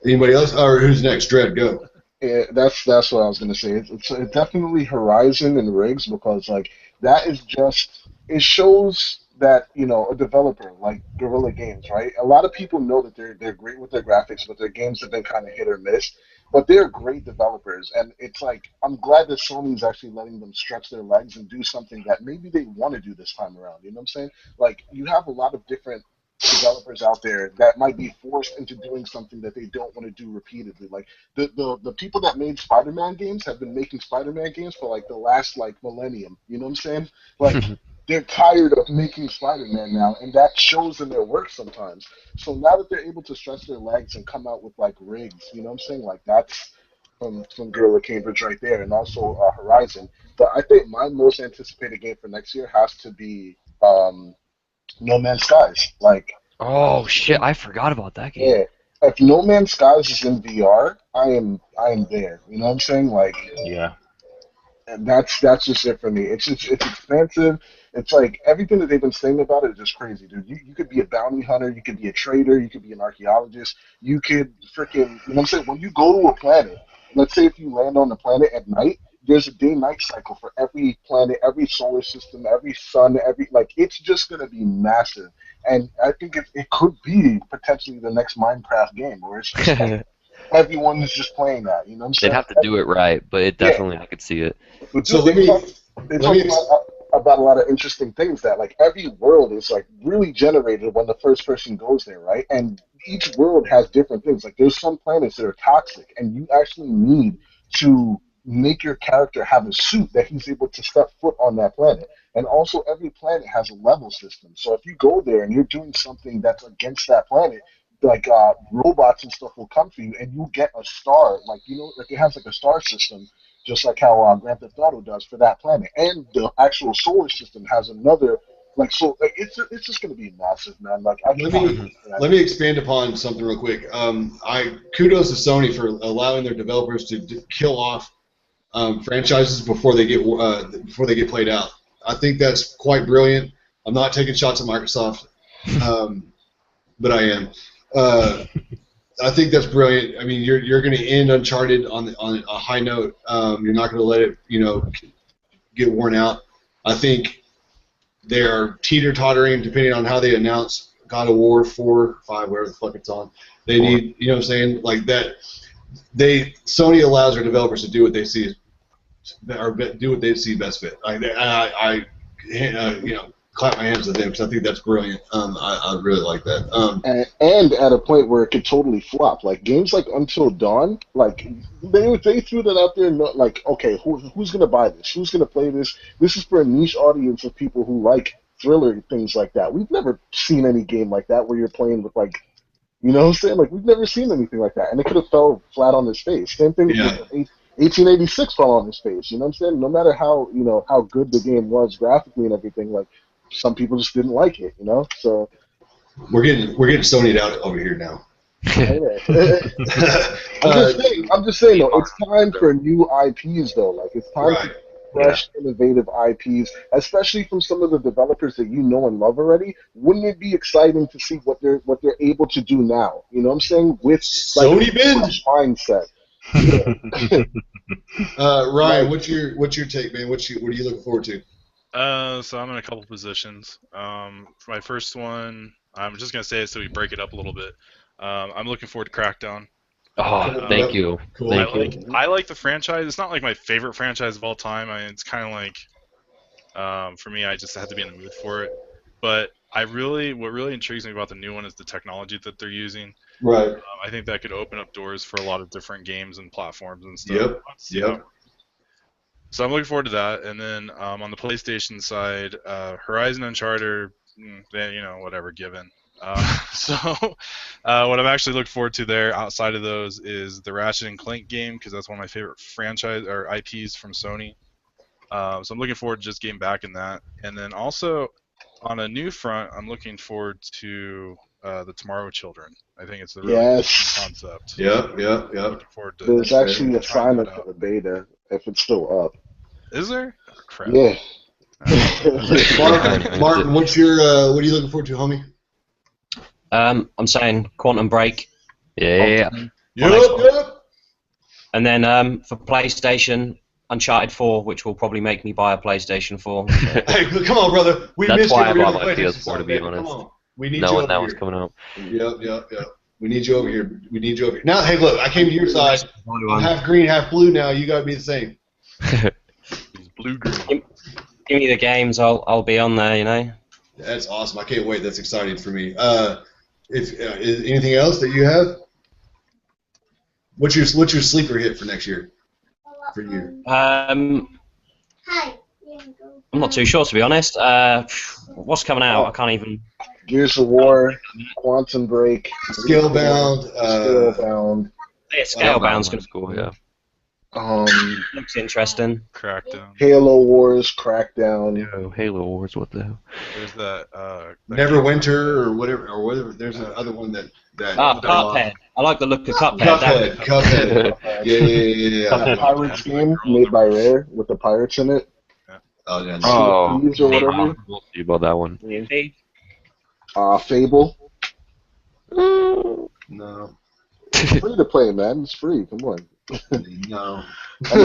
Anybody else? Or who's next? Dredd, go. Yeah, that's what I was gonna say. It's definitely Horizon and Riggs because like that is just it shows that a developer like Guerrilla Games, right? A lot of people know that they're great with their graphics, but their games have been kind of hit or miss. But they're great developers, and it's like I'm glad that Sony's actually letting them stretch their legs and do something that maybe they want to do this time around. You know what I'm saying? Like you have a lot of different developers out there that might be forced into doing something that they don't want to do repeatedly. Like the people that made Spider-Man games have been making Spider-Man games for like the last like millennium. You know what I'm saying? Like they're tired of making Spider-Man now, and that shows in their work sometimes. So now that they're able to stretch their legs and come out with like Riggs, you know what I'm saying? Like that's from Guerrilla Cambridge right there, and also Horizon. But I think my most anticipated game for next year has to be No Man's Skies. Like, Oh shit! I forgot about that game. yeah, if No Man's Skies is in VR, I am there. You know what I'm saying? Like, Yeah. and that's just it for me. It's expensive. It's like everything that they've been saying about it is just crazy, dude. You could be a bounty hunter, you could be a trader, you could be an archaeologist, you could freaking, you know what I'm saying? When you go to a planet, let's say if you land on the planet at night, there's a day-night cycle for every planet, every solar system, every sun, like it's just gonna be massive. And I think it could be potentially the next Minecraft game where it's just like everyone is just playing that. You know what I'm saying? They'd have to do it right, but it definitely I could see it. But So they talk about a lot of interesting things that like every world is like really generated when the first person goes there, right? And each world has different things. Like there's some planets that are toxic, and you actually need to make your character have a suit that he's able to step foot on that planet. And also every planet has a level system. So if you go there and you're doing something that's against that planet, like robots and stuff will come for you, and you get a star. Like like it has like a star system, just like how Grand Theft Auto does for that planet. And the actual solar system has another. Like so, like it's just gonna be massive, man. Like let me expand upon something real quick. I kudos to Sony for allowing their developers to kill off franchises before they get played out. I think that's quite brilliant. I'm not taking shots at Microsoft, but I am. I think that's brilliant. I mean, you're going to end Uncharted on a high note. You're not going to let it get worn out. I think they're teeter-tottering depending on how they announce God of War 4, 5, whatever the fuck it's on. They need, you know what I'm saying, like that. Sony allows their developers to do what they see, or do what they see best fit. I clap my hands to them because I think that's brilliant. I really like that. And at a point where it could totally flop, like games like Until Dawn, like they threw that out there, like okay, who's gonna buy this? Who's gonna play this? This is for a niche audience of people who like thriller things like that. We've never seen any game like that where you're playing with like. You know what I'm saying? Like, we've never seen anything like that. And it could have fell flat on his face. Same thing with 1886 fell on his face. You know what I'm saying? No matter how, how good the game was graphically and everything, like, some people just didn't like it, So we're getting Sony'd out over here now. I'm just saying, though, it's time for new IPs, though. Like, it's time fresh, innovative IPs, especially from some of the developers that you know and love already. Wouldn't it be exciting to see what they're able to do now? You know what I'm saying? With Sony bend mindset. Ryan, what's your take, man? What are you looking forward to? So I'm in a couple positions. For my first one, I'm just gonna say it so we break it up a little bit. I'm looking forward to Crackdown. Oh, thank you. Cool. Thank you. I like the franchise. It's not like my favorite franchise of all time. I mean, it's kind of like, for me, I just have to be in the mood for it. But what really intrigues me about the new one is the technology that they're using. Right. I think that could open up doors for a lot of different games and platforms and stuff. Yep. So I'm looking forward to that. And then on the PlayStation side, Horizon Uncharted, whatever, given. So what I'm actually looking forward to there outside of those is the Ratchet and Clank game, because that's one of my favorite franchise or IPs from Sony. So I'm looking forward to just getting back in that. And then also on a new front, I'm looking forward to the Tomorrow Children. I think it's a really interesting concept. Yep. Looking forward to There's actually a trying sign up for the beta if it's still up. Is there? Oh, crap. Yeah. Martin, what are you looking forward to, homie? I'm saying Quantum Break. Yeah. Yep. And then for PlayStation, Uncharted 4, which will probably make me buy a PlayStation 4. So. Hey, come on, brother. That's why I bought my PS4, to be honest. Come on. We need knowing you that over was here. coming out. Yep. We need you over here. Now, hey, look, I came to your side. I'm half green, half blue now. You got to be the same. He's blue-green. Give me the games, I'll be on there, you know. That's awesome. I can't wait. That's exciting for me. Is anything else that you have? What's your sleeper hit for next year? For you? I'm not too sure, to be honest. What's coming out? I can't even. Gears of War, Quantum Break, Scalebound. Yeah, Scalebound's going to be cool. Yeah. looks interesting. Crackdown. Halo Wars, Crackdown. Yo, Halo Wars, what the hell? There's that. Neverwinter or whatever. There's another one that. Cuphead. I like the look of Cuphead. Cuphead. Yeah. Pirates game made by Rare with the pirates in it. Oh yeah. Oh, Or whatever. we'll see about that one. Fable. No. Free to play, man. It's free. Come on. No. And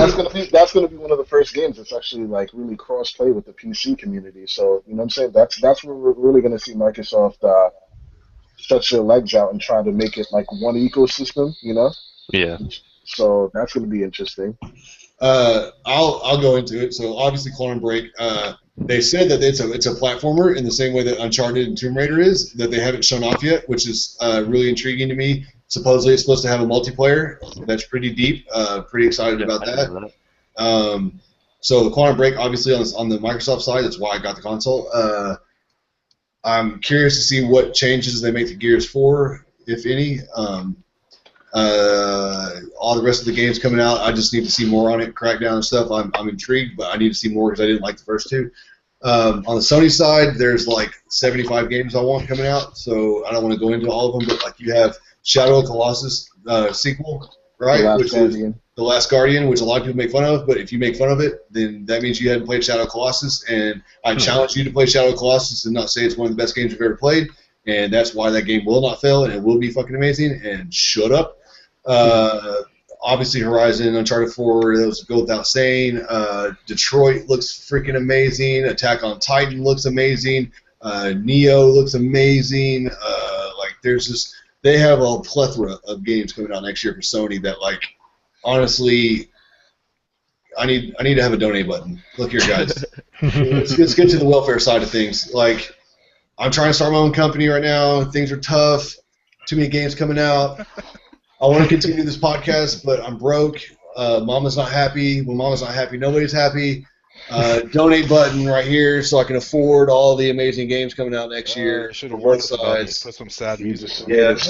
that's gonna be one of the first games that's actually like really cross play with the PC community. So you know what I'm saying? That's where we're really gonna see Microsoft stretch their legs out and try to make it like one ecosystem. You know? Yeah. So that's gonna be interesting. I'll go into it. So obviously, Quantum Break. They said that it's a platformer in the same way that Uncharted and Tomb Raider is, that they haven't shown off yet, which is really intriguing to me. Supposedly, it's supposed to have a multiplayer that's pretty deep. Pretty excited about that. So the Quantum Break, obviously, on the Microsoft side, that's why I got the console. I'm curious to see what changes they make to Gears 4, if any. All the rest of the games coming out, I just need to see more on it, Crackdown and stuff. I'm intrigued, but I need to see more because I didn't like the first two. On the Sony side, there's like 75 games I want coming out, so I don't want to go into all of them, but like you have Shadow of Colossus sequel, right? Which is The Last Guardian, which a lot of people make fun of, but if you make fun of it, then that means you hadn't played Shadow of Colossus, and I challenge you to play Shadow of Colossus and not say it's one of the best games you've ever played, and that's why that game will not fail, and it will be fucking amazing, and shut up. Obviously Horizon, Uncharted 4, those go without saying. Detroit looks freaking amazing. Attack on Titan looks amazing. Neo looks amazing. They have a plethora of games coming out next year for Sony that, like, honestly, I need to have a donate button. Look here, guys. Let's get to the welfare side of things. Like, I'm trying to start my own company right now. Things are tough. Too many games coming out. I want to continue this podcast, but I'm broke. Mama's not happy. When Mama's not happy, nobody's happy. Donate button right here so I can afford all the amazing games coming out next year. Should have both warned us about sides. this. Put some sad music. Yeah. His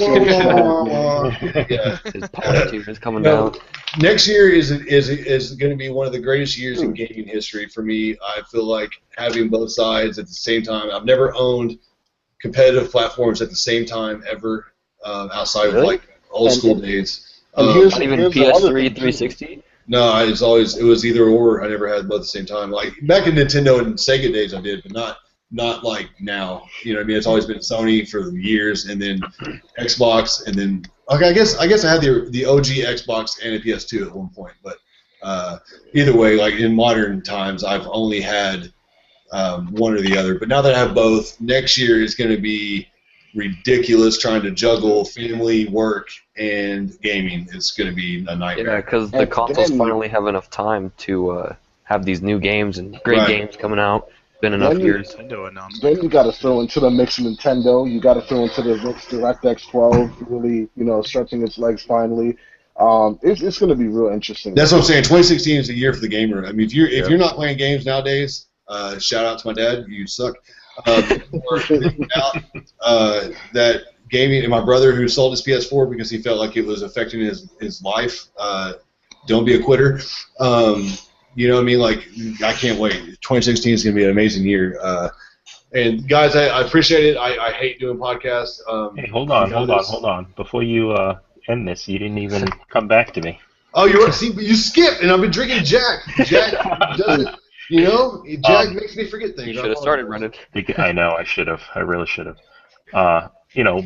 power tier is coming down. Next year is going to be one of the greatest years in gaming history for me. I feel like having both sides at the same time. I've never owned competitive platforms at the same time ever outside of like old school days. Not even PS3, 360? No, it was either or. I never had both at the same time. Like back in Nintendo and Sega days, I did, but not like now. You know what I mean? It's always been Sony for years, and then Xbox, and then okay. I guess I had the OG Xbox and a PS2 at one point, but either way, like in modern times, I've only had one or the other. But now that I have both, next year is going to be ridiculous trying to juggle family, work, and gaming. It's going to be a nightmare. Yeah, because the consoles finally have enough time to have these new games and great games coming out. It's been enough years. Then you got to throw into the mix Nintendo. You got to throw into the mix DirectX 12, really, stretching its legs finally. It's going to be real interesting. That's what I'm saying. 2016 is the year for the gamer. I mean, if you're not playing games nowadays, shout out to my dad. You suck. That gaming, and my brother who sold his PS4 because he felt like it was affecting his life. Don't be a quitter. You know what I mean? Like, I can't wait. 2016 is going to be an amazing year. And guys, I appreciate it. I hate doing podcasts. Hey, hold on. Before you end this, you didn't even come back to me. Oh, you skipped, and I've been drinking Jack. Jack doesn't. Jack makes me forget things. You should have started running. I know, I should have. I really should have.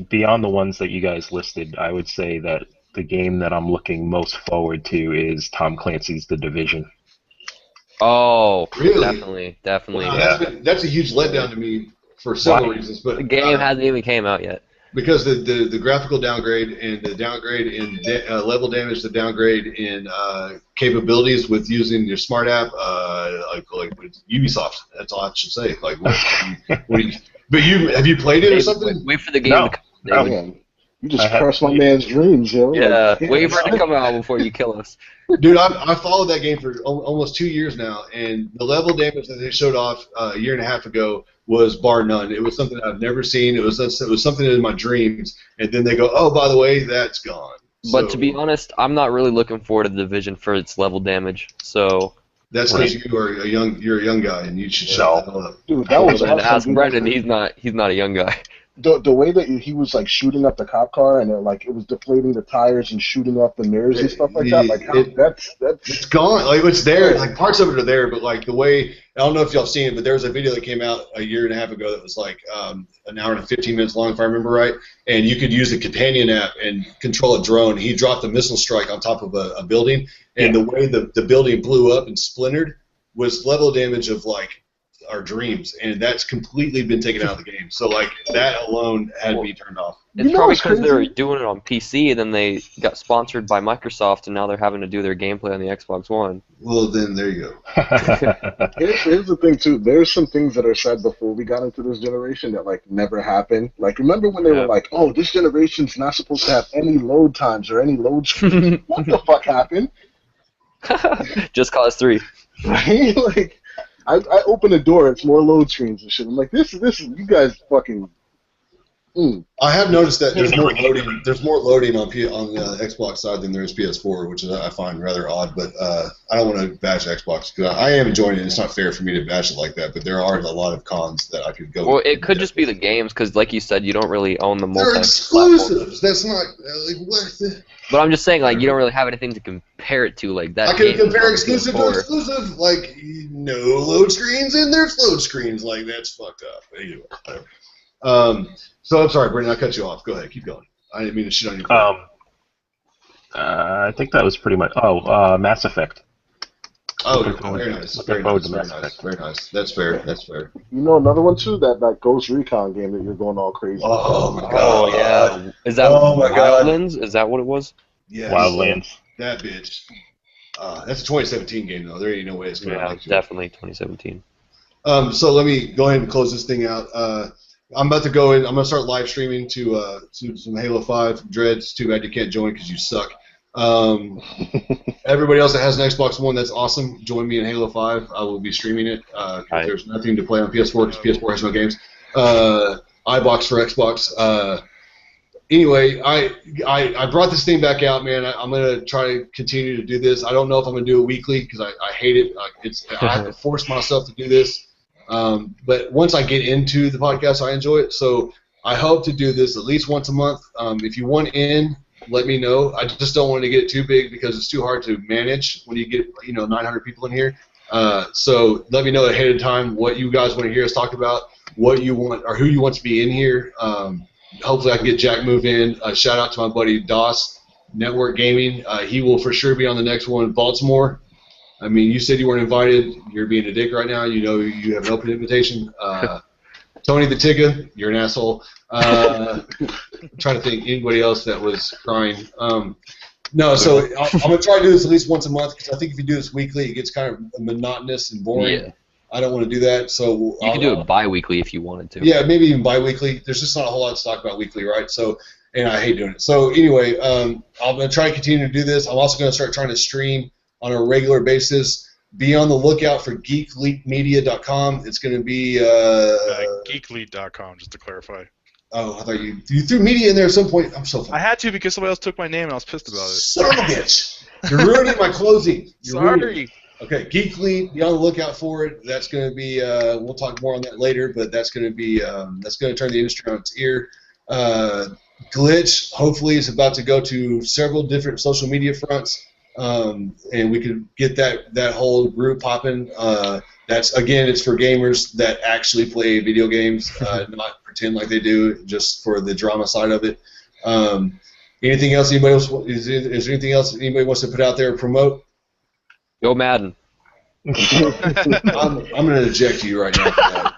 Beyond the ones that you guys listed, I would say that the game that I'm looking most forward to is Tom Clancy's The Division. Oh, really? Definitely. Wow, yeah. That's a huge letdown to me for several reasons. But the game hasn't even came out yet. Because the graphical downgrade and the downgrade in level damage, the downgrade in capabilities with using your smart app, like Ubisoft. That's all I should say. Like, have you played it or something? Wait for the game no. to come. No. You just crushed my man's dreams, yo. Yeah, wait for it to come out before you kill us. Dude, I followed that game for almost 2 years now, and the level damage that they showed off a year and a half ago was bar none. It was something I've never seen. It was something in my dreams, and then they go, oh, by the way, that's gone. But to be honest, I'm not really looking forward to the Division for its level damage. So that's because you're a young guy, and you should shut the hell up. Dude, that was awesome. Ask Brendan, he's not a young guy. The way that he was like shooting up the cop car and it was deflating the tires and shooting up the mirrors and stuff like that. Like that's it's gone. Like it's there. Like parts of it are there, but like the way I don't know if y'all seen it, but there was a video that came out a year and a half ago that was like an hour and 15 minutes long, if I remember right. And you could use the companion app and control a drone. He dropped a missile strike on top of a building, and the way the building blew up and splintered was level damage of like our dreams, and that's completely been taken out of the game. So like that alone had me turned off. It's probably because they were doing it on PC, and then they got sponsored by Microsoft, and now they're having to do their gameplay on the Xbox One. Well, then there you go. Here's the thing too. There's some things that are said before we got into this generation that like never happened. Like remember when they were like, "Oh, this generation's not supposed to have any load times or any load screens." What the fuck happened? Just Cause 3. Right? Like. I open the door, it's more load screens and shit. I'm like, this is you guys fucking. I have noticed that there's more loading. There's more loading on the Xbox side than there is PS4, which I find rather odd. But I don't want to bash Xbox because I am enjoying it. It's not fair for me to bash it like that. But there are a lot of cons that I could go. Well, it could just be the games because, like you said, you don't really own the multi. They're exclusives. That's not like what. But I'm just saying, like, you don't really have anything to compare it to, like that. I can compare exclusive to exclusive, like no load screens and there's load screens. Like that's fucked up. Anyway, so I'm sorry, Brendan, I cut you off. Go ahead, keep going. I didn't mean to shit on you. I think that was pretty much. Mass Effect. Oh, very nice. Very nice. That's fair. You know another one too, that Ghost Recon game that you're going all crazy. Oh my god. Oh yeah. Is that Wildlands? Is that what it was? Yeah. Wildlands. That bitch. That's a 2017 game though. There ain't no way it's going to. Yeah, definitely 2017. So let me go ahead and close this thing out. I'm about to go in. I'm going to start live streaming to some Halo 5 Dreads. Too bad you can't join because you suck. Everybody else that has an Xbox One, that's awesome. Join me in Halo 5. I will be streaming it. There's nothing to play on PS4 because PS4 has no games. iBox for Xbox. Anyway, I brought this thing back out, man. I'm going to try to continue to do this. I don't know if I'm going to do it weekly because I hate it. I have to force myself to do this. But once I get into the podcast, I enjoy it. So I hope to do this at least once a month. If you want in, let me know. I just don't want to get too big because it's too hard to manage when you get 900 people in here. So let me know ahead of time what you guys want to hear us talk about, what you want or who you want to be in here. Hopefully I can get Jack moved in. Shout out to my buddy Doss, Network Gaming. He will for sure be on the next one in Baltimore. I mean, you said you weren't invited. You're being a dick right now. You know you have an open invitation. Tony the Tigga, you're an asshole. I'm trying to think anybody else that was crying. No, so I'm going to try to do this at least once a month because I think if you do this weekly, it gets kind of monotonous and boring. Yeah. I don't want to do that. So you can do it bi-weekly if you wanted to. Yeah, maybe even bi-weekly. There's just not a whole lot to talk about weekly, right? So, and I hate doing it. So anyway, I'm going to try and continue to do this. I'm also going to start trying to stream on a regular basis. Be on the lookout for geekleakmedia.com. It's going to be geekleak.com, just to clarify. Oh, I thought you threw media in there at some point. I'm so funny. I had to because somebody else took my name and I was pissed about it. Son of a bitch! You're ruining my closing. Sorry. Okay, Geekly, be on the lookout for it. That's going to be. We'll talk more on that later, but that's going to be. That's going to turn the industry on its ear. Glitch, hopefully, is about to go to several different social media fronts. And we could get that whole group popping. That's again, it's for gamers that actually play video games, not pretend like they do, just for the drama side of it. Anything else? Anybody else? Is there anything else anybody wants to put out there or promote? Go Madden. I'm going to eject you right now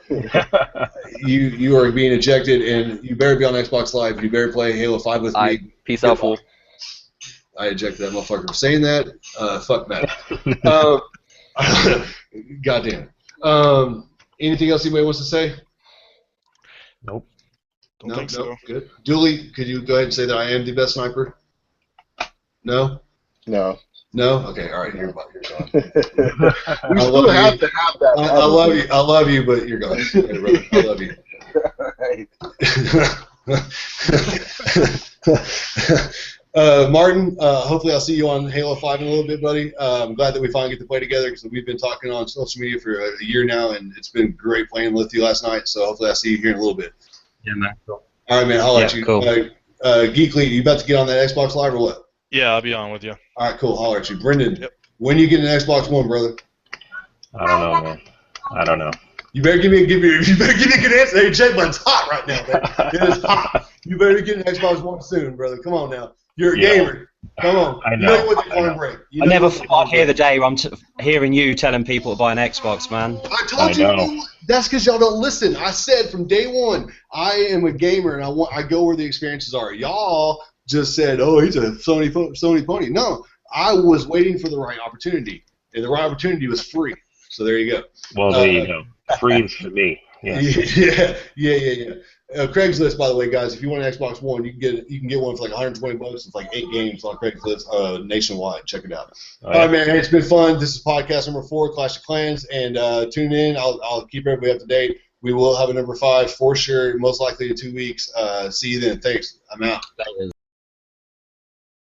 for that. You are being ejected, and you better be on Xbox Live. You better play Halo 5 with me. Peace out, fool. I ejected that motherfucker for saying that. Fuck Matt. Goddamn. Anything else anybody wants to say? Nope. Don't think so. Good. Dooley, could you go ahead and say that I am the best sniper? No? No. No? Okay, all right, you're gone. We still have to have that. I love you, but you're gone. Okay, brother, I love you. Martin, hopefully I'll see you on Halo 5 in a little bit, buddy. I'm glad that we finally get to play together because we've been talking on social media for a year now, and it's been great playing with you last night, so hopefully I'll see you here in a little bit. Yeah, man. Cool. All right, man, I'll let you. Cool. Geekly, you about to get on that Xbox Live or what? Yeah, I'll be on with you. All right, cool. Holler at you. Brendan, when you get an Xbox One, brother? I don't know, man. I don't know. You better give me a good answer. Hey, Jake, it's hot right now, man. It is hot. You better get an Xbox One soon, brother. Come on now. You're a gamer. Come on. I know. You know you want the corn break. I never thought I'd hear the day where I'm hearing you telling people to buy an Xbox, man. I told you. That's because y'all don't listen. I said from day one, I am a gamer and I go where the experiences are. Y'all just said, oh, he's a Sony pony. No, I was waiting for the right opportunity, and the right opportunity was free. So there you go. Well, there you go. Free is for me. Yeah. Yeah. Craigslist, by the way, guys, if you want an Xbox One, you can get one for like $120. It's like 8 games on Craigslist nationwide. Check it out. All right, man. It's been fun. This is podcast number 4, Clash of Clans, and tune in. I'll keep everybody up to date. We will have a number 5 for sure, most likely in 2 weeks. See you then. Thanks. I'm out.